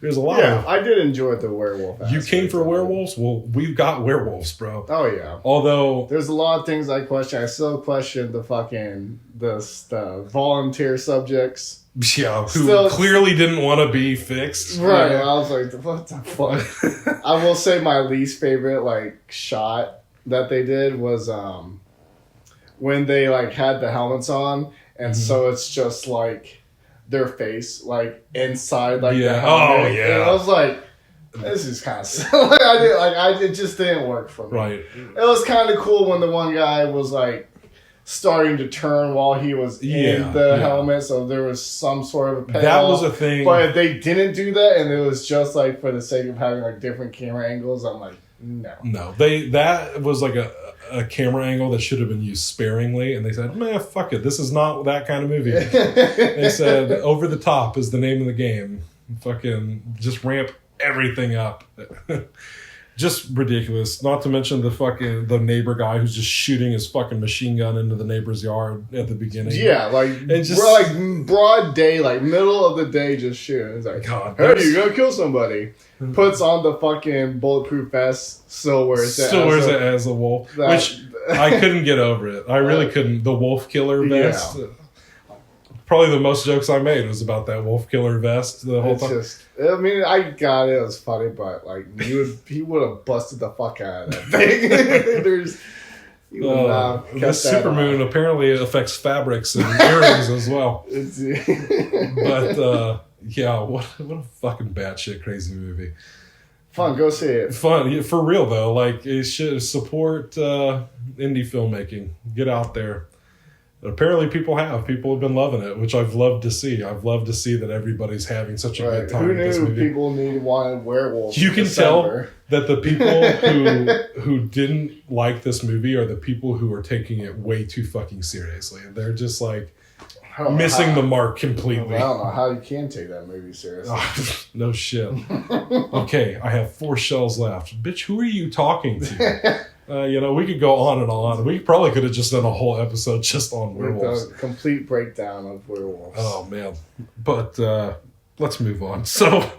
There's a lot of... I did enjoy the werewolf. You came for werewolves? Well, we've got werewolves, bro. Oh, yeah. Although... There's a lot of things I question. I still question the volunteer subjects. Yeah, who clearly didn't want to be fixed. Right. I was like, what the fuck? I will say my least favorite, like, shot that they did was when they, like, had the helmets on, and so it's just, like... their face, like, inside, like, the helmet. Oh, yeah. And I was like, this is kind of silly. It just didn't work for me. Right. It was kind of cool when the one guy was, like, starting to turn while he was in the helmet, so there was some sort of a payoff. That was a thing. But if they didn't do that, and it was just, like, for the sake of having, like, different camera angles, I'm like, no. No. That was, like, a camera angle that should have been used sparingly, and they said, man, fuck it, this is not that kind of movie. They said, over the top is the name of the game. Fucking just ramp everything up. Just ridiculous. Not to mention the neighbor guy who's just shooting his fucking machine gun into the neighbor's yard at the beginning. Yeah, like, we're like broad day, like middle of the day, just shooting. It's like, God, hey, you gotta kill somebody. Puts on the fucking bulletproof vest, still wears it as a wolf. Which I couldn't get over it. I really couldn't. The wolf killer vest. Yeah. Probably the most jokes I made was about that wolf killer vest the whole time. I mean, I got it. It was funny, but like he would have busted the fuck out of that thing. This supermoon apparently affects fabrics and earrings as well. But yeah, what a fucking batshit crazy movie. Fun, go see it. Fun, for real though. Like, it should support indie filmmaking. Get out there. Apparently people have been loving it, which I've loved to see. I've loved to see that everybody's having such a good time with this movie. Who knew people wanted werewolves? You can tell that the people who didn't like this movie are the people who are taking it way too fucking seriously. They're just like missing the mark completely. I don't know how you can take that movie seriously. No shit. Okay, I have 4 shells left. Bitch, who are you talking to? We could go on and on. We probably could have just done a whole episode just on werewolves. With a complete breakdown of werewolves. Oh, man. But let's move on. So,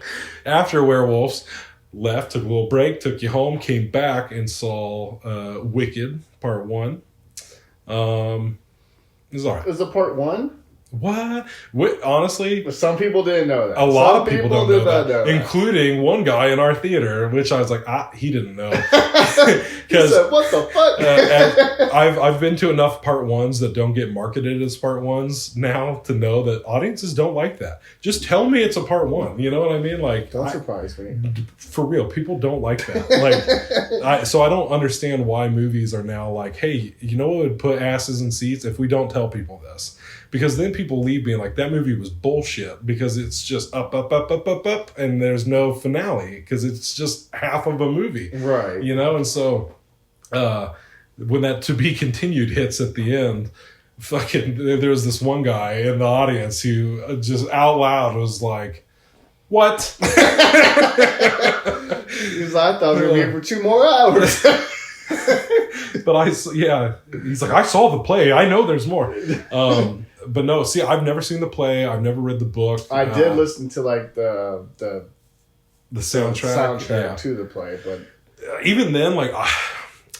after Werewolves, left, took a little break, took you home, came back and saw Wicked, Part 1. It was all right. Is it Part 1? What? Honestly, some people didn't know that. A lot of people don't know that, including one guy in our theater, which I was like, he didn't know. He said, what the fuck? I've been to enough Part 1s that don't get marketed as Part 1s now to know that audiences don't like that. Just tell me it's a Part 1. You know what I mean? Like, don't surprise me. For real, people don't like that. Like, so I don't understand why movies are now like, hey, you know what would put asses in seats if we don't tell people this? Because then people leave being like, that movie was bullshit because it's just up, and there's no finale because it's just half of a movie. Right. You know? And so when that to be continued hits at the end, fucking, there was this one guy in the audience who just out loud was like, what? Because I thought we were here for 2 more hours. But he's like, I saw the play. I know there's more. But no, see, I've never seen the play. I've never read the book. I did listen to like the soundtrack to the play, but even then, like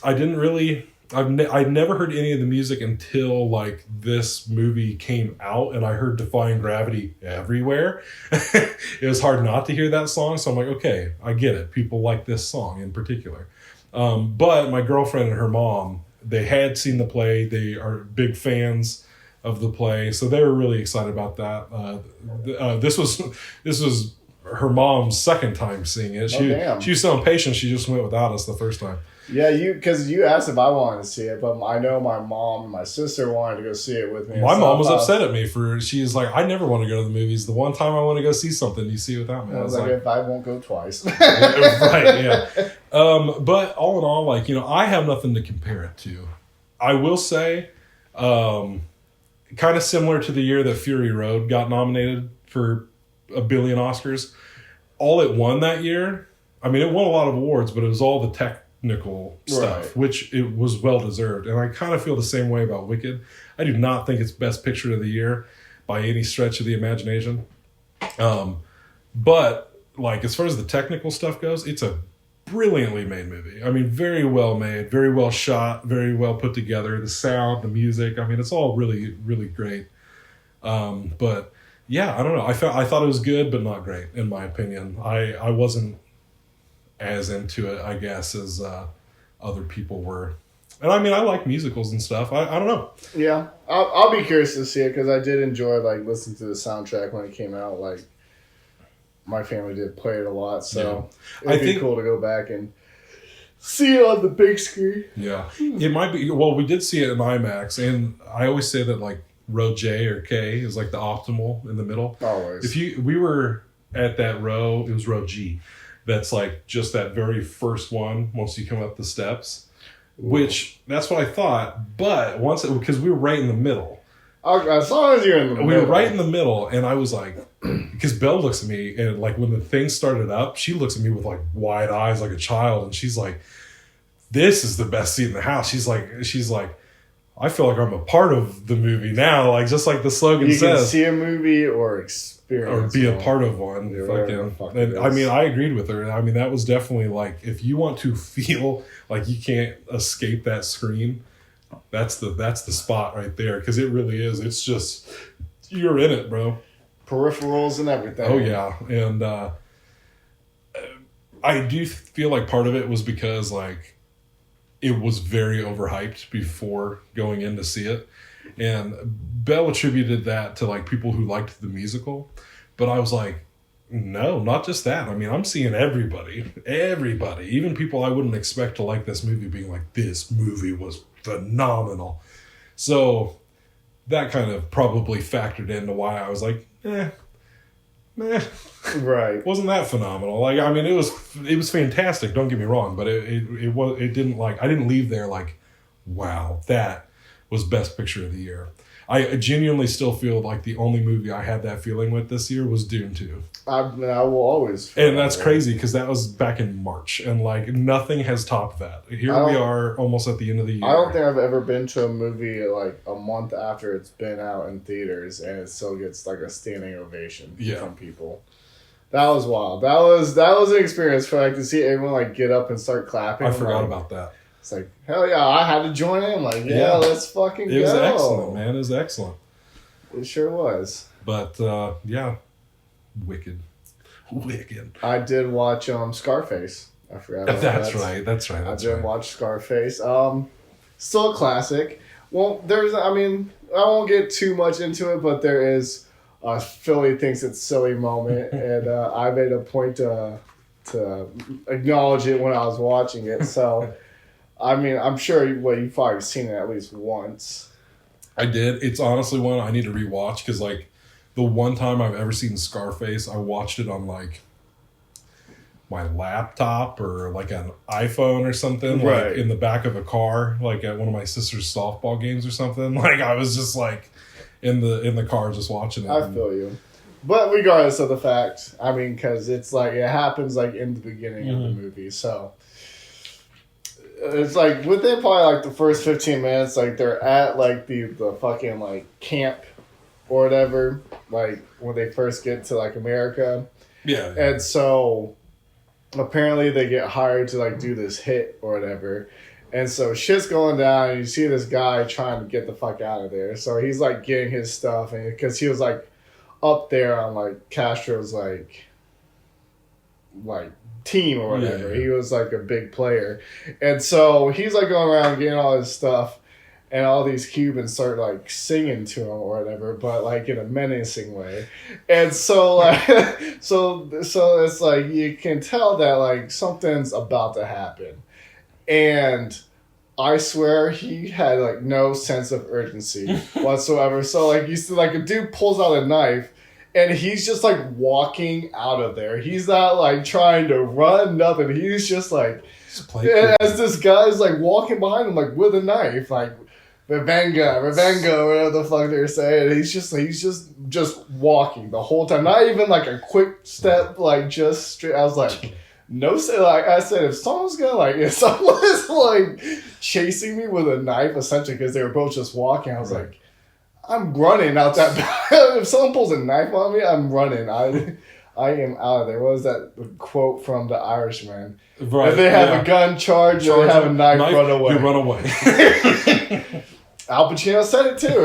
I didn't really. I'd never heard any of the music until like this movie came out, and I heard "Defying Gravity" everywhere. It was hard not to hear that song, so I'm like, okay, I get it. People like this song in particular. But my girlfriend and her mom, they had seen the play. They are big fans of the play, so they were really excited about that. This was her mom's second time seeing it. She was so impatient, she just went without us the first time. Yeah, because you asked if I wanted to see it, but I know my mom and my sister wanted to go see it with me. My mom was upset at me she's like, I never want to go to the movies. The one time I want to go see something, you see it without me. I was like, if I won't go twice. Right, yeah. But all in all, like, I have nothing to compare it to. I will say, kind of similar to the year that Fury Road got nominated for a billion Oscars. All it won that year, I mean, it won a lot of awards, but it was all the technical stuff, right, which it was well deserved. And I kind of feel the same way about Wicked. I do not think it's best picture of the year by any stretch of the imagination. But like, as far as the technical stuff goes, it's a brilliantly made movie. I mean, very well made, very well shot, very well put together. The sound, the music, I mean, it's all really, really great. But yeah, I don't know. I thought it was good, but not great, in my opinion. I wasn't as into it, I guess, as other people were. And I mean, I like musicals and stuff. I don't know. Yeah, I'll be curious to see it, because I did enjoy like listening to the soundtrack when it came out. Like, my family did play it a lot, so it'd be cool to go back and see it on the big screen. Yeah, it might be. Well, we did see it in IMAX, and I always say that like row J or K is like the optimal in the middle. Always. We were at that row, it was row G. That's like just that very first one once you come up the steps, which that's what I thought. But because we were right in the middle. As long as you're in the middle. We were right in the middle, and I was like, because Belle looks at me, and like when the thing started up, she looks at me with like wide eyes like a child, and she's like, this is the best seat in the house. She's like, I feel like I'm a part of the movie now, like just like the slogan says. You can see a movie or experience or be a part of one. And I mean, I agreed with her. I mean, that was definitely like, if you want to feel like you can't escape that screen, that's the spot right there, because it really is. It's just, you're in it, bro. Peripherals and everything. Oh yeah, and I do feel like part of it was because like it was very overhyped before going in to see it. And Belle attributed that to like people who liked the musical. But I was like, no, not just that. I mean, I'm seeing everybody, even people I wouldn't expect to like this movie being like, this movie was phenomenal. So that kind of probably factored into why I was like, right, wasn't that phenomenal? Like, I mean, it was fantastic. Don't get me wrong, but it didn't like, I didn't leave there like, wow, that was best picture of the year. I genuinely still feel like the only movie I had that feeling with this year was Dune 2. I will always. And that's crazy, because that was back in March, and like nothing has topped that. Here we are, almost at the end of the year. I don't think I've ever been to a movie like a month after it's been out in theaters, and it still gets like a standing ovation from people. That was wild. That was an experience for like to see everyone like get up and start clapping. I forgot about that. It's like, hell yeah, I had to join in. Like, let's fucking go. It was excellent, man. It was excellent. It sure was. But yeah, Wicked. I did watch Scarface. I forgot about that. That's right. I did watch Scarface. Still a classic. Well, I won't get too much into it, but there is a Philly thinks it's silly moment, and I made a point to acknowledge it when I was watching it. So, I mean, I'm sure you've probably seen it at least once. I did. It's honestly one I need to rewatch, because like the one time I've ever seen Scarface, I watched it on like my laptop or like an iPhone or something, right, like in the back of a car, like at one of my sister's softball games or something. Like I was just like in the car just watching it. I feel you. But regardless of the fact, I mean, because it's like it happens like in the beginning of the movie, so it's like within probably like the first 15 minutes, like they're at like the fucking like camp or whatever, like when they first get to like America. Yeah. And so apparently they get hired to like do this hit or whatever. And so shit's going down, and you see this guy trying to get the fuck out of there. So he's like getting his stuff, and because he was like up there on like Castro's like team or whatever. Yeah. He was like a big player. And so he's like going around getting all his stuff. and all these Cubans start like singing to him or whatever, but like in a menacing way. And so like so it's like you can tell that like something's about to happen. And I swear he had like no sense of urgency whatsoever. So like you see like a dude pulls out a knife and he's just like walking out of there. He's not like trying to run, nothing. He's just like, as this guy's like walking behind him like with a knife, like Revenga, whatever the fuck they're saying. He's just walking the whole time. Not even like a quick step, like just straight. I was like, no, like I said, if someone is like chasing me with a knife, essentially, because they were both just walking, I was like, I'm running out that back. If someone pulls a knife on me, I'm running. I am out of there. What was that quote from The Irishman? Right. If they have a gun, charge or they have a knife, run away. You run away. Al Pacino said it too.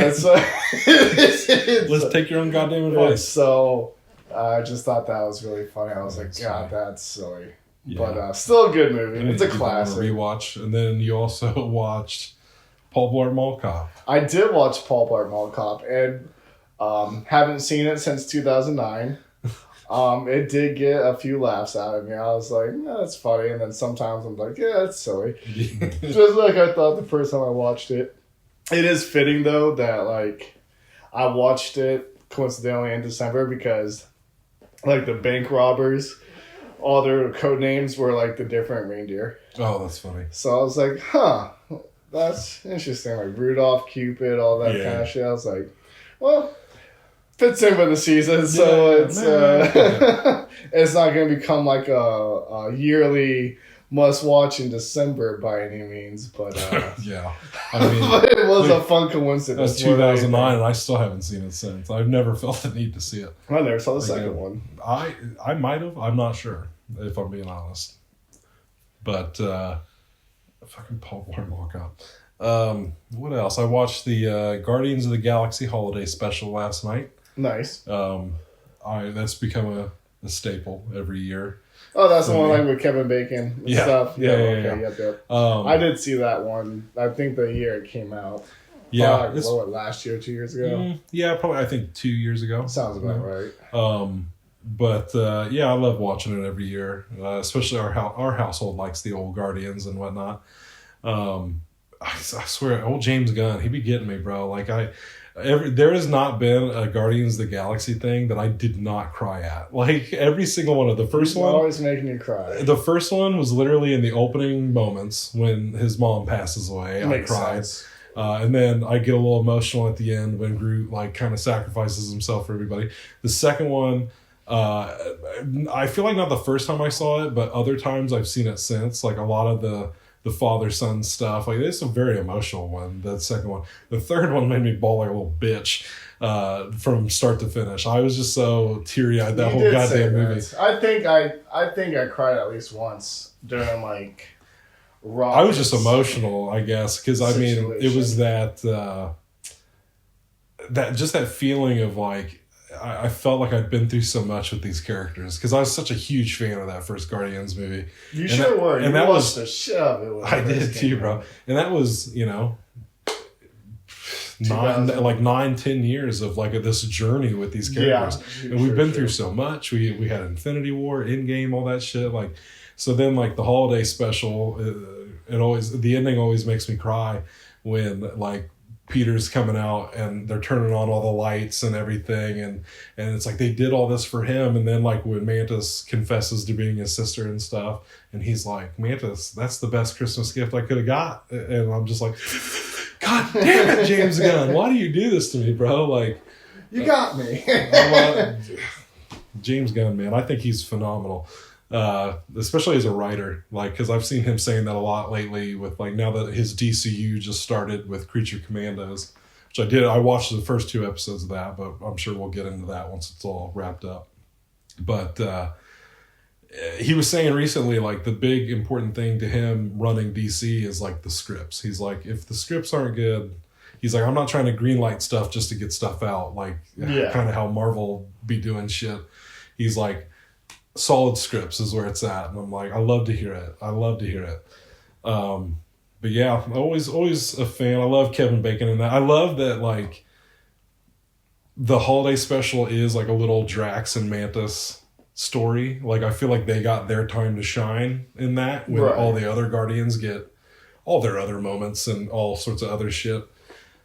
Let's take your own goddamn advice. So I just thought that was really funny. I was like, God, that's silly. Yeah. But still a good movie. It's a classic. Rewatch. And then you also watched Paul Blart Mall Cop. I did watch Paul Blart Mall Cop and haven't seen it since 2009. It did get a few laughs out of me. I was like, no, that's funny. And then sometimes I'm like, yeah, that's silly. Just like I thought the first time I watched it. It is fitting, though, that, like, I watched it coincidentally in December because, like, the bank robbers, all their code names were, like, the different reindeer. Oh, that's funny. So I was like, that's interesting. Like, Rudolph, Cupid, all that kind of shit. I was like, well, fits in with the season, so it's not going to become, like, a yearly must-watch in December by any means, but yeah, I mean, but it was a fun coincidence. That's 2009, and I still haven't seen it since. I've never felt the need to see it. I never saw the second one. I might have. I'm not sure if I'm being honest. But fucking Paul Blart Mall Cop. What else? I watched the Guardians of the Galaxy holiday special last night. Nice. That's become a staple every year. Oh, that's the one like with Kevin Bacon and stuff. Yep. I did see that one. I think the year it came out. Yeah. Last year, 2 years ago? Yeah, probably, I think 2 years ago. Sounds about right. But I love watching it every year. Especially our household likes the old Guardians and whatnot. I swear, old James Gunn, he be getting me, bro. Like, there has not been a Guardians of the Galaxy thing that I did not cry at. Like, every single one of the first one. Always making you cry. The first one was literally in the opening moments when his mom passes away. I cried. And then I get a little emotional at the end when Groot, like, kind of sacrifices himself for everybody. The second one, I feel like not the first time I saw it, but other times I've seen it since. Like, a lot of the father-son stuff. Like, it's a very emotional one, that second one. The third one made me bawl like a little bitch from start to finish. I was just so teary-eyed that whole goddamn movie. I think I cried at least once during, like, I was just emotional, I guess, because, I mean, it was that feeling of, like, I felt like I'd been through so much with these characters because I was such a huge fan of that first Guardians movie. You sure were. And that was the shit out of it. I did too, bro. And that was, 9-10 years of like this journey with these characters. Yeah, and we've been through so much. We had Infinity War, Endgame, all that shit. Like, so then like the holiday special, the ending always makes me cry when like Peter's coming out and they're turning on all the lights and everything, and it's like they did all this for him, and then like when Mantis confesses to being his sister and stuff, and he's like, Mantis, that's the best Christmas gift I could have got, and I'm just like, God damn it, James Gunn, why do you do this to me, bro? Like, you got me. James Gunn, man, I think he's phenomenal. Especially as a writer, like, because I've seen him saying that a lot lately with like now that his DCU just started with Creature Commandos, which I watched the first 2 episodes of that, but I'm sure we'll get into that once it's all wrapped up. But he was saying recently, like, the big important thing to him running DC is like the scripts. He's like, if the scripts aren't good, he's like, I'm not trying to greenlight stuff just to get stuff out, like kind of how Marvel be doing shit. He's like, solid scripts is where it's at, and I'm like, I love to hear it. But yeah, always a fan. I love Kevin Bacon in that. I love that, like, the holiday special is like a little Drax and Mantis story. Like, I feel like they got their time to shine in that when all the other Guardians get all their other moments and all sorts of other shit.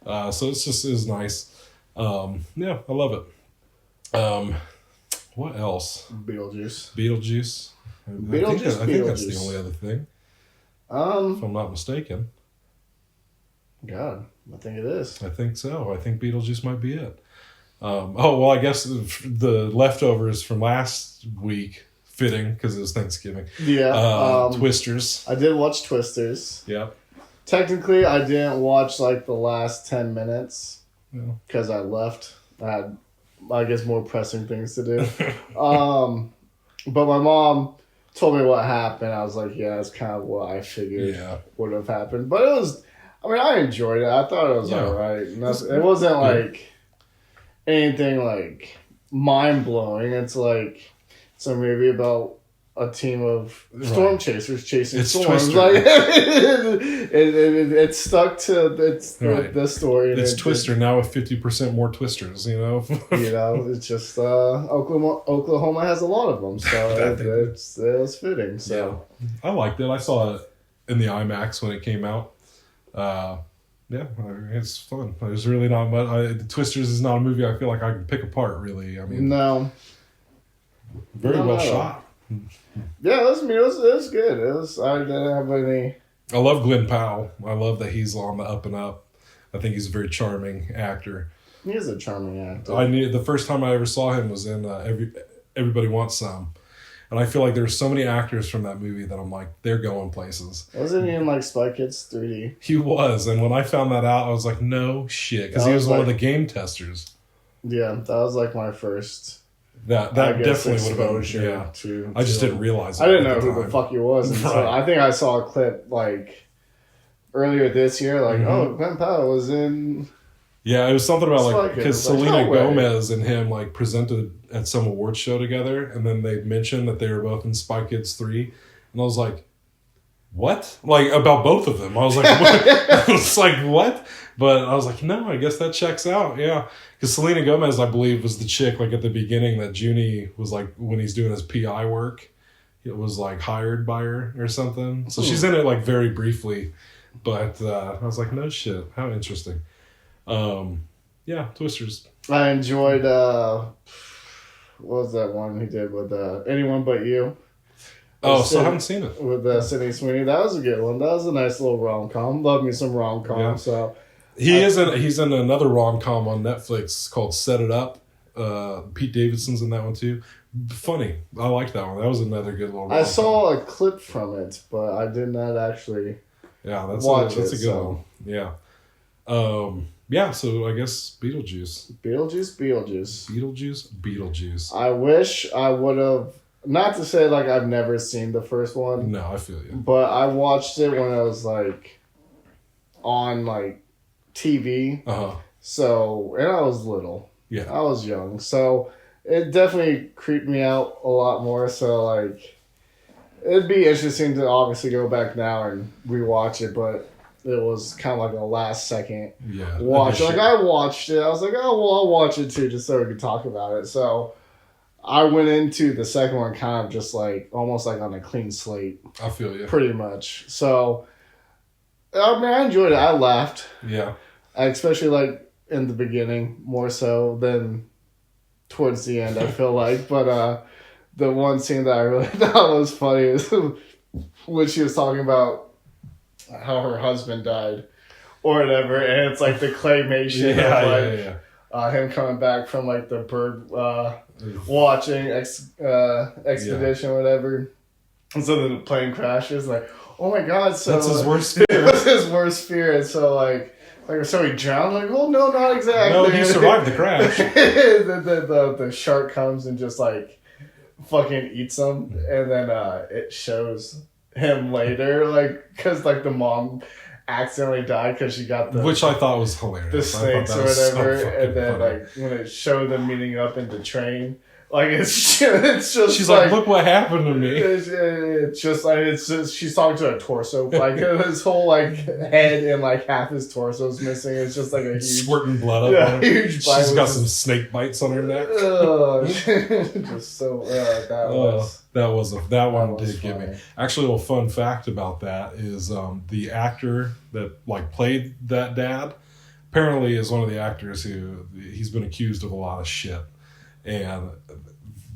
So it's just is nice. Yeah, I love it. What else? Beetlejuice. I think that's the only other thing. If I'm not mistaken. God, I think it is. I think so. I think Beetlejuice might be it. I guess the leftovers from last week, fitting because it was Thanksgiving. Yeah. Twisters. I did watch Twisters. Yeah. Technically, I didn't watch like the last 10 minutes because I left. I had, I guess, more pressing things to do. But my mom told me what happened. I was like, yeah, that's kind of what I figured would have happened. But it was, I mean, I enjoyed it. I thought it was alright. It wasn't like anything like mind blowing. It's like it's a movie about a team of storm chasers chasing storms. Twister. Like it stuck to the story. It's Twister now with 50% more twisters. You know. It's just Oklahoma has a lot of them, so it was fitting. So I liked it. I saw it in the IMAX when it came out. Yeah, it's fun. There's really not much. Twisters is not a movie I feel like I can pick apart. Really, I mean, no, very well shot. Yeah, it was good. I didn't have any. I love Glenn Powell. I love that he's on the up and up. I think he's a very charming actor. He is a charming actor. I knew the first time I ever saw him was in Everybody Wants Some, and I feel like there's so many actors from that movie that I'm like, they're going places. Wasn't he in like Spy Kids 3D? He was, and when I found that out, I was like, no shit, because he was one of the game testers. Yeah, that was like my first. That definitely would have been. Yeah, I just didn't realize it. I didn't know who the fuck he was until I think I saw a clip like earlier this year. Like, Glenn Powell was in. Yeah, it was something about like because Selena Gomez and him like presented at some award show together, and then they mentioned that they were both in Spy Kids 3, and I was like, what? Like about both of them? I was like, what? I was like, what? But I was like, no, I guess that checks out. Yeah. Because Selena Gomez, I believe, was the chick like at the beginning that Junie was like when he's doing his PI work. It was like hired by her or something. So she's in it like very briefly. But I was like, no shit. How interesting. Yeah, Twisters. I enjoyed, what was that one he did with Anyone But You? So I haven't seen it. With Sydney Sweeney. That was a good one. That was a nice little rom-com. Love me some rom-com. Yeah. So he's in another rom-com on Netflix called Set It Up. Pete Davidson's in that one too. Funny. I like that one. That was another good little rom-com. I saw a clip from it, but I did not actually watch it. That's a good one. Yeah. Yeah, so I guess Beetlejuice. Beetlejuice. I wish I would have. Not to say like I've never seen the first one. No, I feel you. But I watched it when it was like on like TV. So, and I was little. Yeah. I was young. So it definitely creeped me out a lot more. So like it'd be interesting to obviously go back now and rewatch it, but it was kind of like a last second watch. Like I watched it. I was like, oh well, I'll watch it too just so we could talk about it. So I went into the second one kind of just like almost like on a clean slate. I feel you. Pretty much. So, I mean, I enjoyed it. I laughed. Yeah. Especially like in the beginning more so than towards the end, I feel like. But the one scene that I really thought was funny is when she was talking about how her husband died or whatever. And it's like the claymation of him coming back from like the bird watching expedition or whatever, and so the plane crashes. Like, oh my god! So that's his worst fear. It was his worst fear, and so like so he drowned. Like, well, no, not exactly. No, he survived the crash. the shark comes and just like fucking eats him, and then it shows him later, like because like the mom accidentally died because she got which I thought was hilarious. The snakes or whatever, and then funny. Like when it showed them meeting up in the train, Like it's just. She's like, look what happened to me. It's just like she's talking to a torso. Like his whole like head and like half his torso is missing. It's just like a huge squirting blood up. On her. Huge. She's got some snake bites on her neck. Just so that one did get me. Actually, a fun fact about that is the actor that like played that dad apparently is one of the actors who he's been accused of a lot of shit. And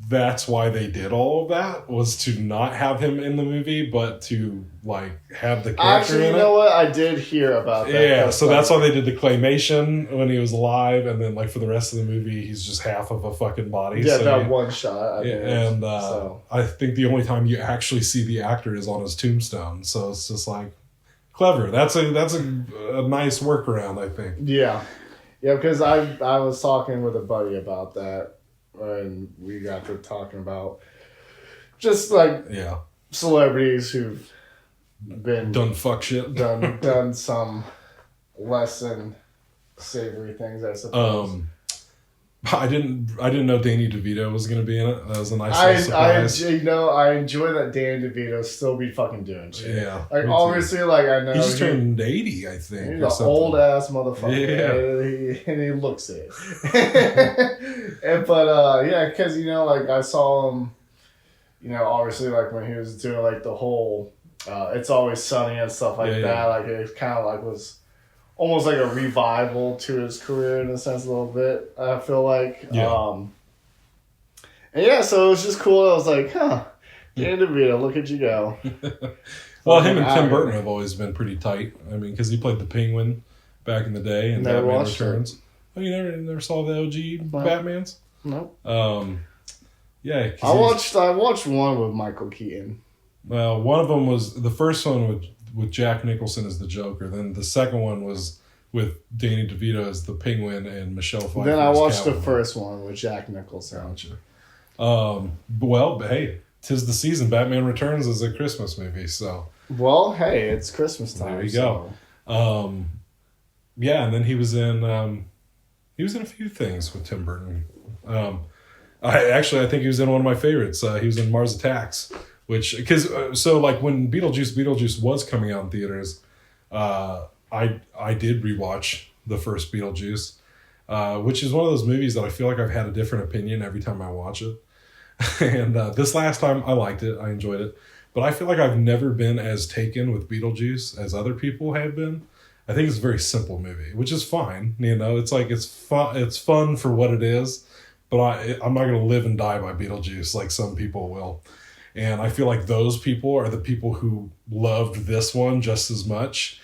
that's why they did all of that, was to not have him in the movie, but to like have the character Actually, in it. You know what? I did hear about that. Yeah, so that's why they did the claymation when he was alive, and then like for the rest of the movie, he's just half of a fucking body. Yeah, so that one shot. I think the only time you actually see the actor is on his tombstone. So it's just like clever. That's a nice workaround, I think. Yeah, because I was talking with a buddy about that. And we got to talking about just like celebrities who've been done fuck shit, done some less than savory things, I suppose. I didn't know Danny DeVito was going to be in it. That was a nice surprise. I enjoy that Danny DeVito still be fucking doing shit. Yeah, like obviously, like I know he just turned 80, I think. He's an old ass motherfucker. Yeah, and he looks it. But because like I saw him, obviously like when he was doing like the whole It's Always Sunny and stuff like that. Yeah. Like it kind of like was almost like a revival to his career in a sense, a little bit. I feel like, so it was just cool. I was like, Danny DeVito, look at you go. Well, him and Tim Burton have always been pretty tight. I mean, because he played the Penguin back in the day in Batman Returns. It. Oh, you never saw the OG Batmans? No. Yeah. I watched one with Michael Keaton. Well, one of them was the first one with Jack Nicholson as the Joker. Then the second one was with Danny DeVito as the Penguin and Michelle Pfeiffer. Then I watched the first one with Jack Nicholson. Gotcha. Well, hey, 'tis the season. Batman Returns is a Christmas movie, so. Well, hey, it's Christmas time. There you go. And then he was in a few things with Tim Burton. I think he was in one of my favorites. He was in Mars Attacks. So when Beetlejuice was coming out in theaters, I did rewatch the first Beetlejuice, which is one of those movies that I feel like I've had a different opinion every time I watch it. And this last time I liked it, I enjoyed it, but I feel like I've never been as taken with Beetlejuice as other people have been. I think it's a very simple movie, which is fine. It's like it's fun for what it is, but I'm not going to live and die by Beetlejuice like some people will. And I feel like those people are the people who loved this one just as much.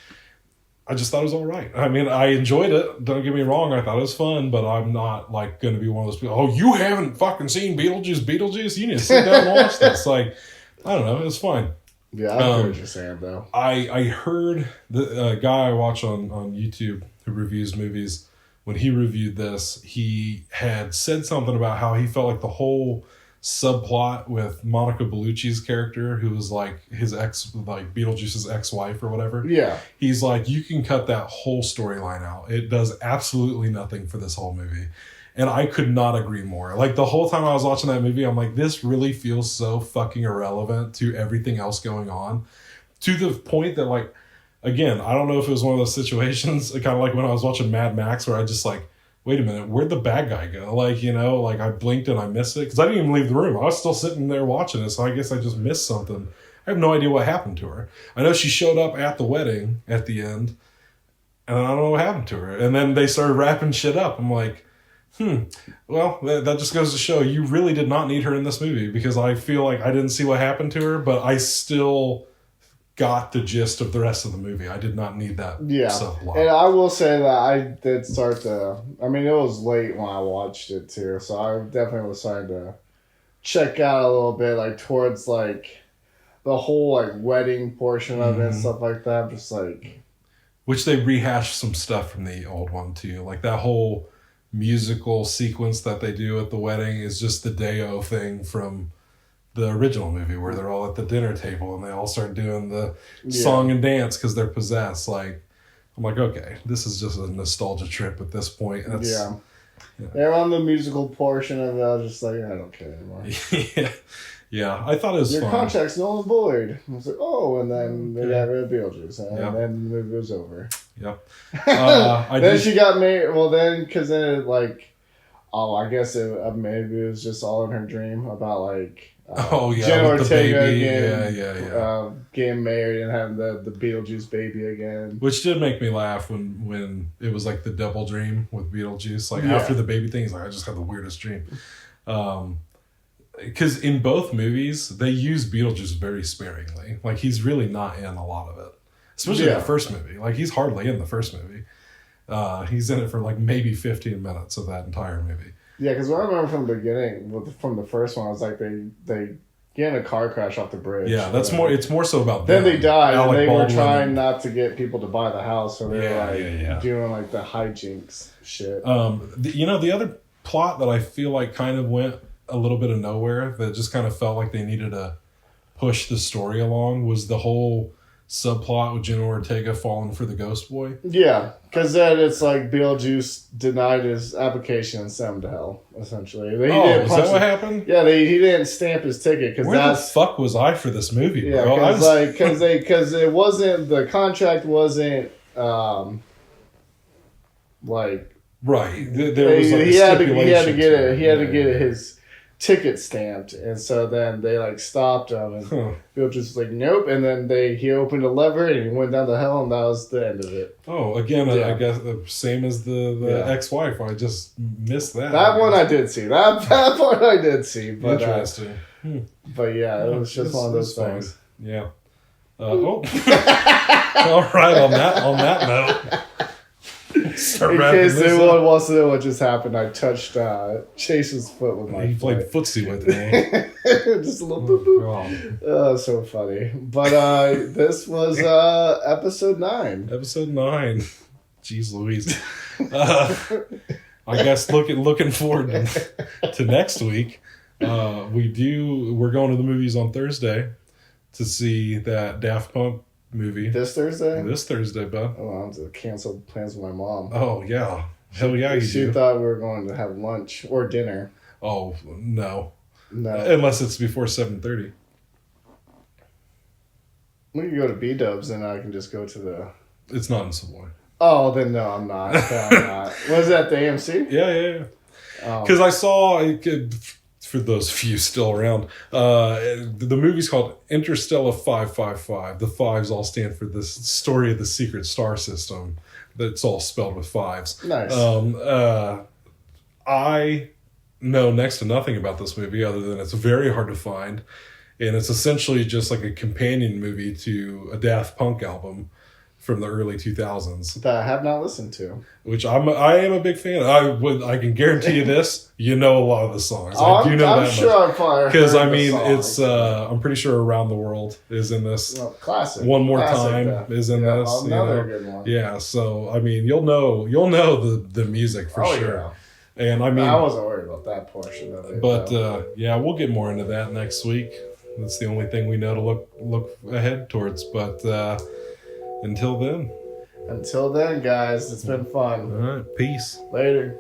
I just thought it was all right. I mean, I enjoyed it. Don't get me wrong. I thought it was fun, but I'm not like going to be one of those people. Oh, you haven't fucking seen Beetlejuice? You need to sit down and watch this. Like, I don't know. It was fine. Yeah, I heard what you're saying, though. I heard the guy I watch on YouTube who reviews movies, when he reviewed this, he had said something about how he felt like the whole subplot with Monica Bellucci's character, who was like his Beetlejuice's ex-wife or whatever. Yeah. He's like, you can cut that whole storyline out. It does absolutely nothing for this whole movie. And I could not agree more. Like the whole time I was watching that movie, I'm like, this really feels so fucking irrelevant to everything else going on. To the point that like, again, I don't know if it was one of those situations, kind of like when I was watching Mad Max, where I just like, wait a minute, where'd the bad guy go? Like, like I blinked and I missed it. Because I didn't even leave the room. I was still sitting there watching it, so I guess I just missed something. I have no idea what happened to her. I know she showed up at the wedding at the end, and I don't know what happened to her. And then they started wrapping shit up. I'm like, well, that just goes to show you really did not need her in this movie, because I feel like I didn't see what happened to her, but I still got the gist of the rest of the movie. I did not need that subplot. And I will say that I did start to... I mean, it was late when I watched it, too, so I definitely was starting to check out a little bit, like, towards, like, the whole, like, wedding portion of it and stuff like that. Just, like... Which they rehashed some stuff from the old one, too. Like, that whole musical sequence that they do at the wedding is just the Day-O thing from the original movie, where they're all at the dinner table and they all start doing the song and dance because they're possessed. Like, I'm like, okay, this is just a nostalgia trip at this point. They're on the musical portion of it. I was just like, I don't care anymore. Yeah, I thought it was Your fun. contract's null and void. I was like, oh, and then they got rid of Beetlejuice, and then the movie was over. Yep. Then she got married. Well, then, because then it, like, I guess maybe it was just all in her dream about, like, Jenna Ortega getting married and having the Beetlejuice baby again. Which did make me laugh when it was like the double dream with Beetlejuice. Like after the baby thing, he's like, I just had the weirdest dream. Because in both movies, they use Beetlejuice very sparingly. Like, he's really not in a lot of it. Especially in the first movie. Like, he's hardly in the first movie. He's in it for, like, maybe 15 minutes of that entire movie. Yeah, because what I remember from the beginning, from the first one, I was like, they get in a car crash off the bridge. Yeah, it's more so about them. Then they died, Alec and they Baldwin were trying not to get people to buy the house, so they were, doing, like, the hijinks shit. The other plot that I feel like kind of went a little bit of nowhere that just kind of felt like they needed to push the story along was the whole subplot with Jenna Ortega falling for the ghost boy. Yeah, because then it's like Beetlejuice denied his application and sent him to hell, essentially. Is that what happened? Yeah, he didn't stamp his ticket. Where the fuck was I for this movie, bro? Yeah, because it wasn't, the contract wasn't, like... Right. There was like he had to get his ticket stamped, and so then they like stopped him, and Bill just was like, nope, and then he opened a lever and he went down to hell, and that was the end of it. Oh, again, I guess the same as the ex-wife. I just missed that. That one I did see. That part I did see. But, interesting. But yeah, it was just one of those things. Fun. Yeah. All right. On that note. In case anyone wants to know what just happened, I touched Chase's foot with my foot. He played footsie with me. Just a little boop boop. Oh, so funny. But this was episode 9. Episode 9. Jeez Louise. I guess looking forward to next week. We're going to the movies on Thursday to see that Daft Punk movie. This Thursday, bud. Oh, I have to cancel plans with my mom. Oh, yeah. Hell yeah, She thought we were going to have lunch or dinner. Oh, no. Unless it's before 7:30. We can go to B-Dubs and I can just go to the... It's not in Savoy. Oh, then no, I'm not. Was that the AMC? Yeah. Because I saw... For those few still around, the movie's called Interstellar 555. The fives all stand for the story of the secret star system. That's all spelled with fives. Nice. I know next to nothing about this movie other than it's very hard to find, and it's essentially just like a companion movie to a Daft Punk album from the early 2000s that I have not listened to, which I am a big fan. I can guarantee you this. You know a lot of the songs. I do know I'm that sure much because it's I'm pretty sure Around the World is in this. Well, classic. One More Time is in this. Another good one. Yeah, so I mean you'll know the music for sure. Yeah. And I mean I wasn't worried about that portion of it. But we'll get more into that next week. That's the only thing we know to look ahead towards. But Until then, guys, it's been fun. All right, peace. Later.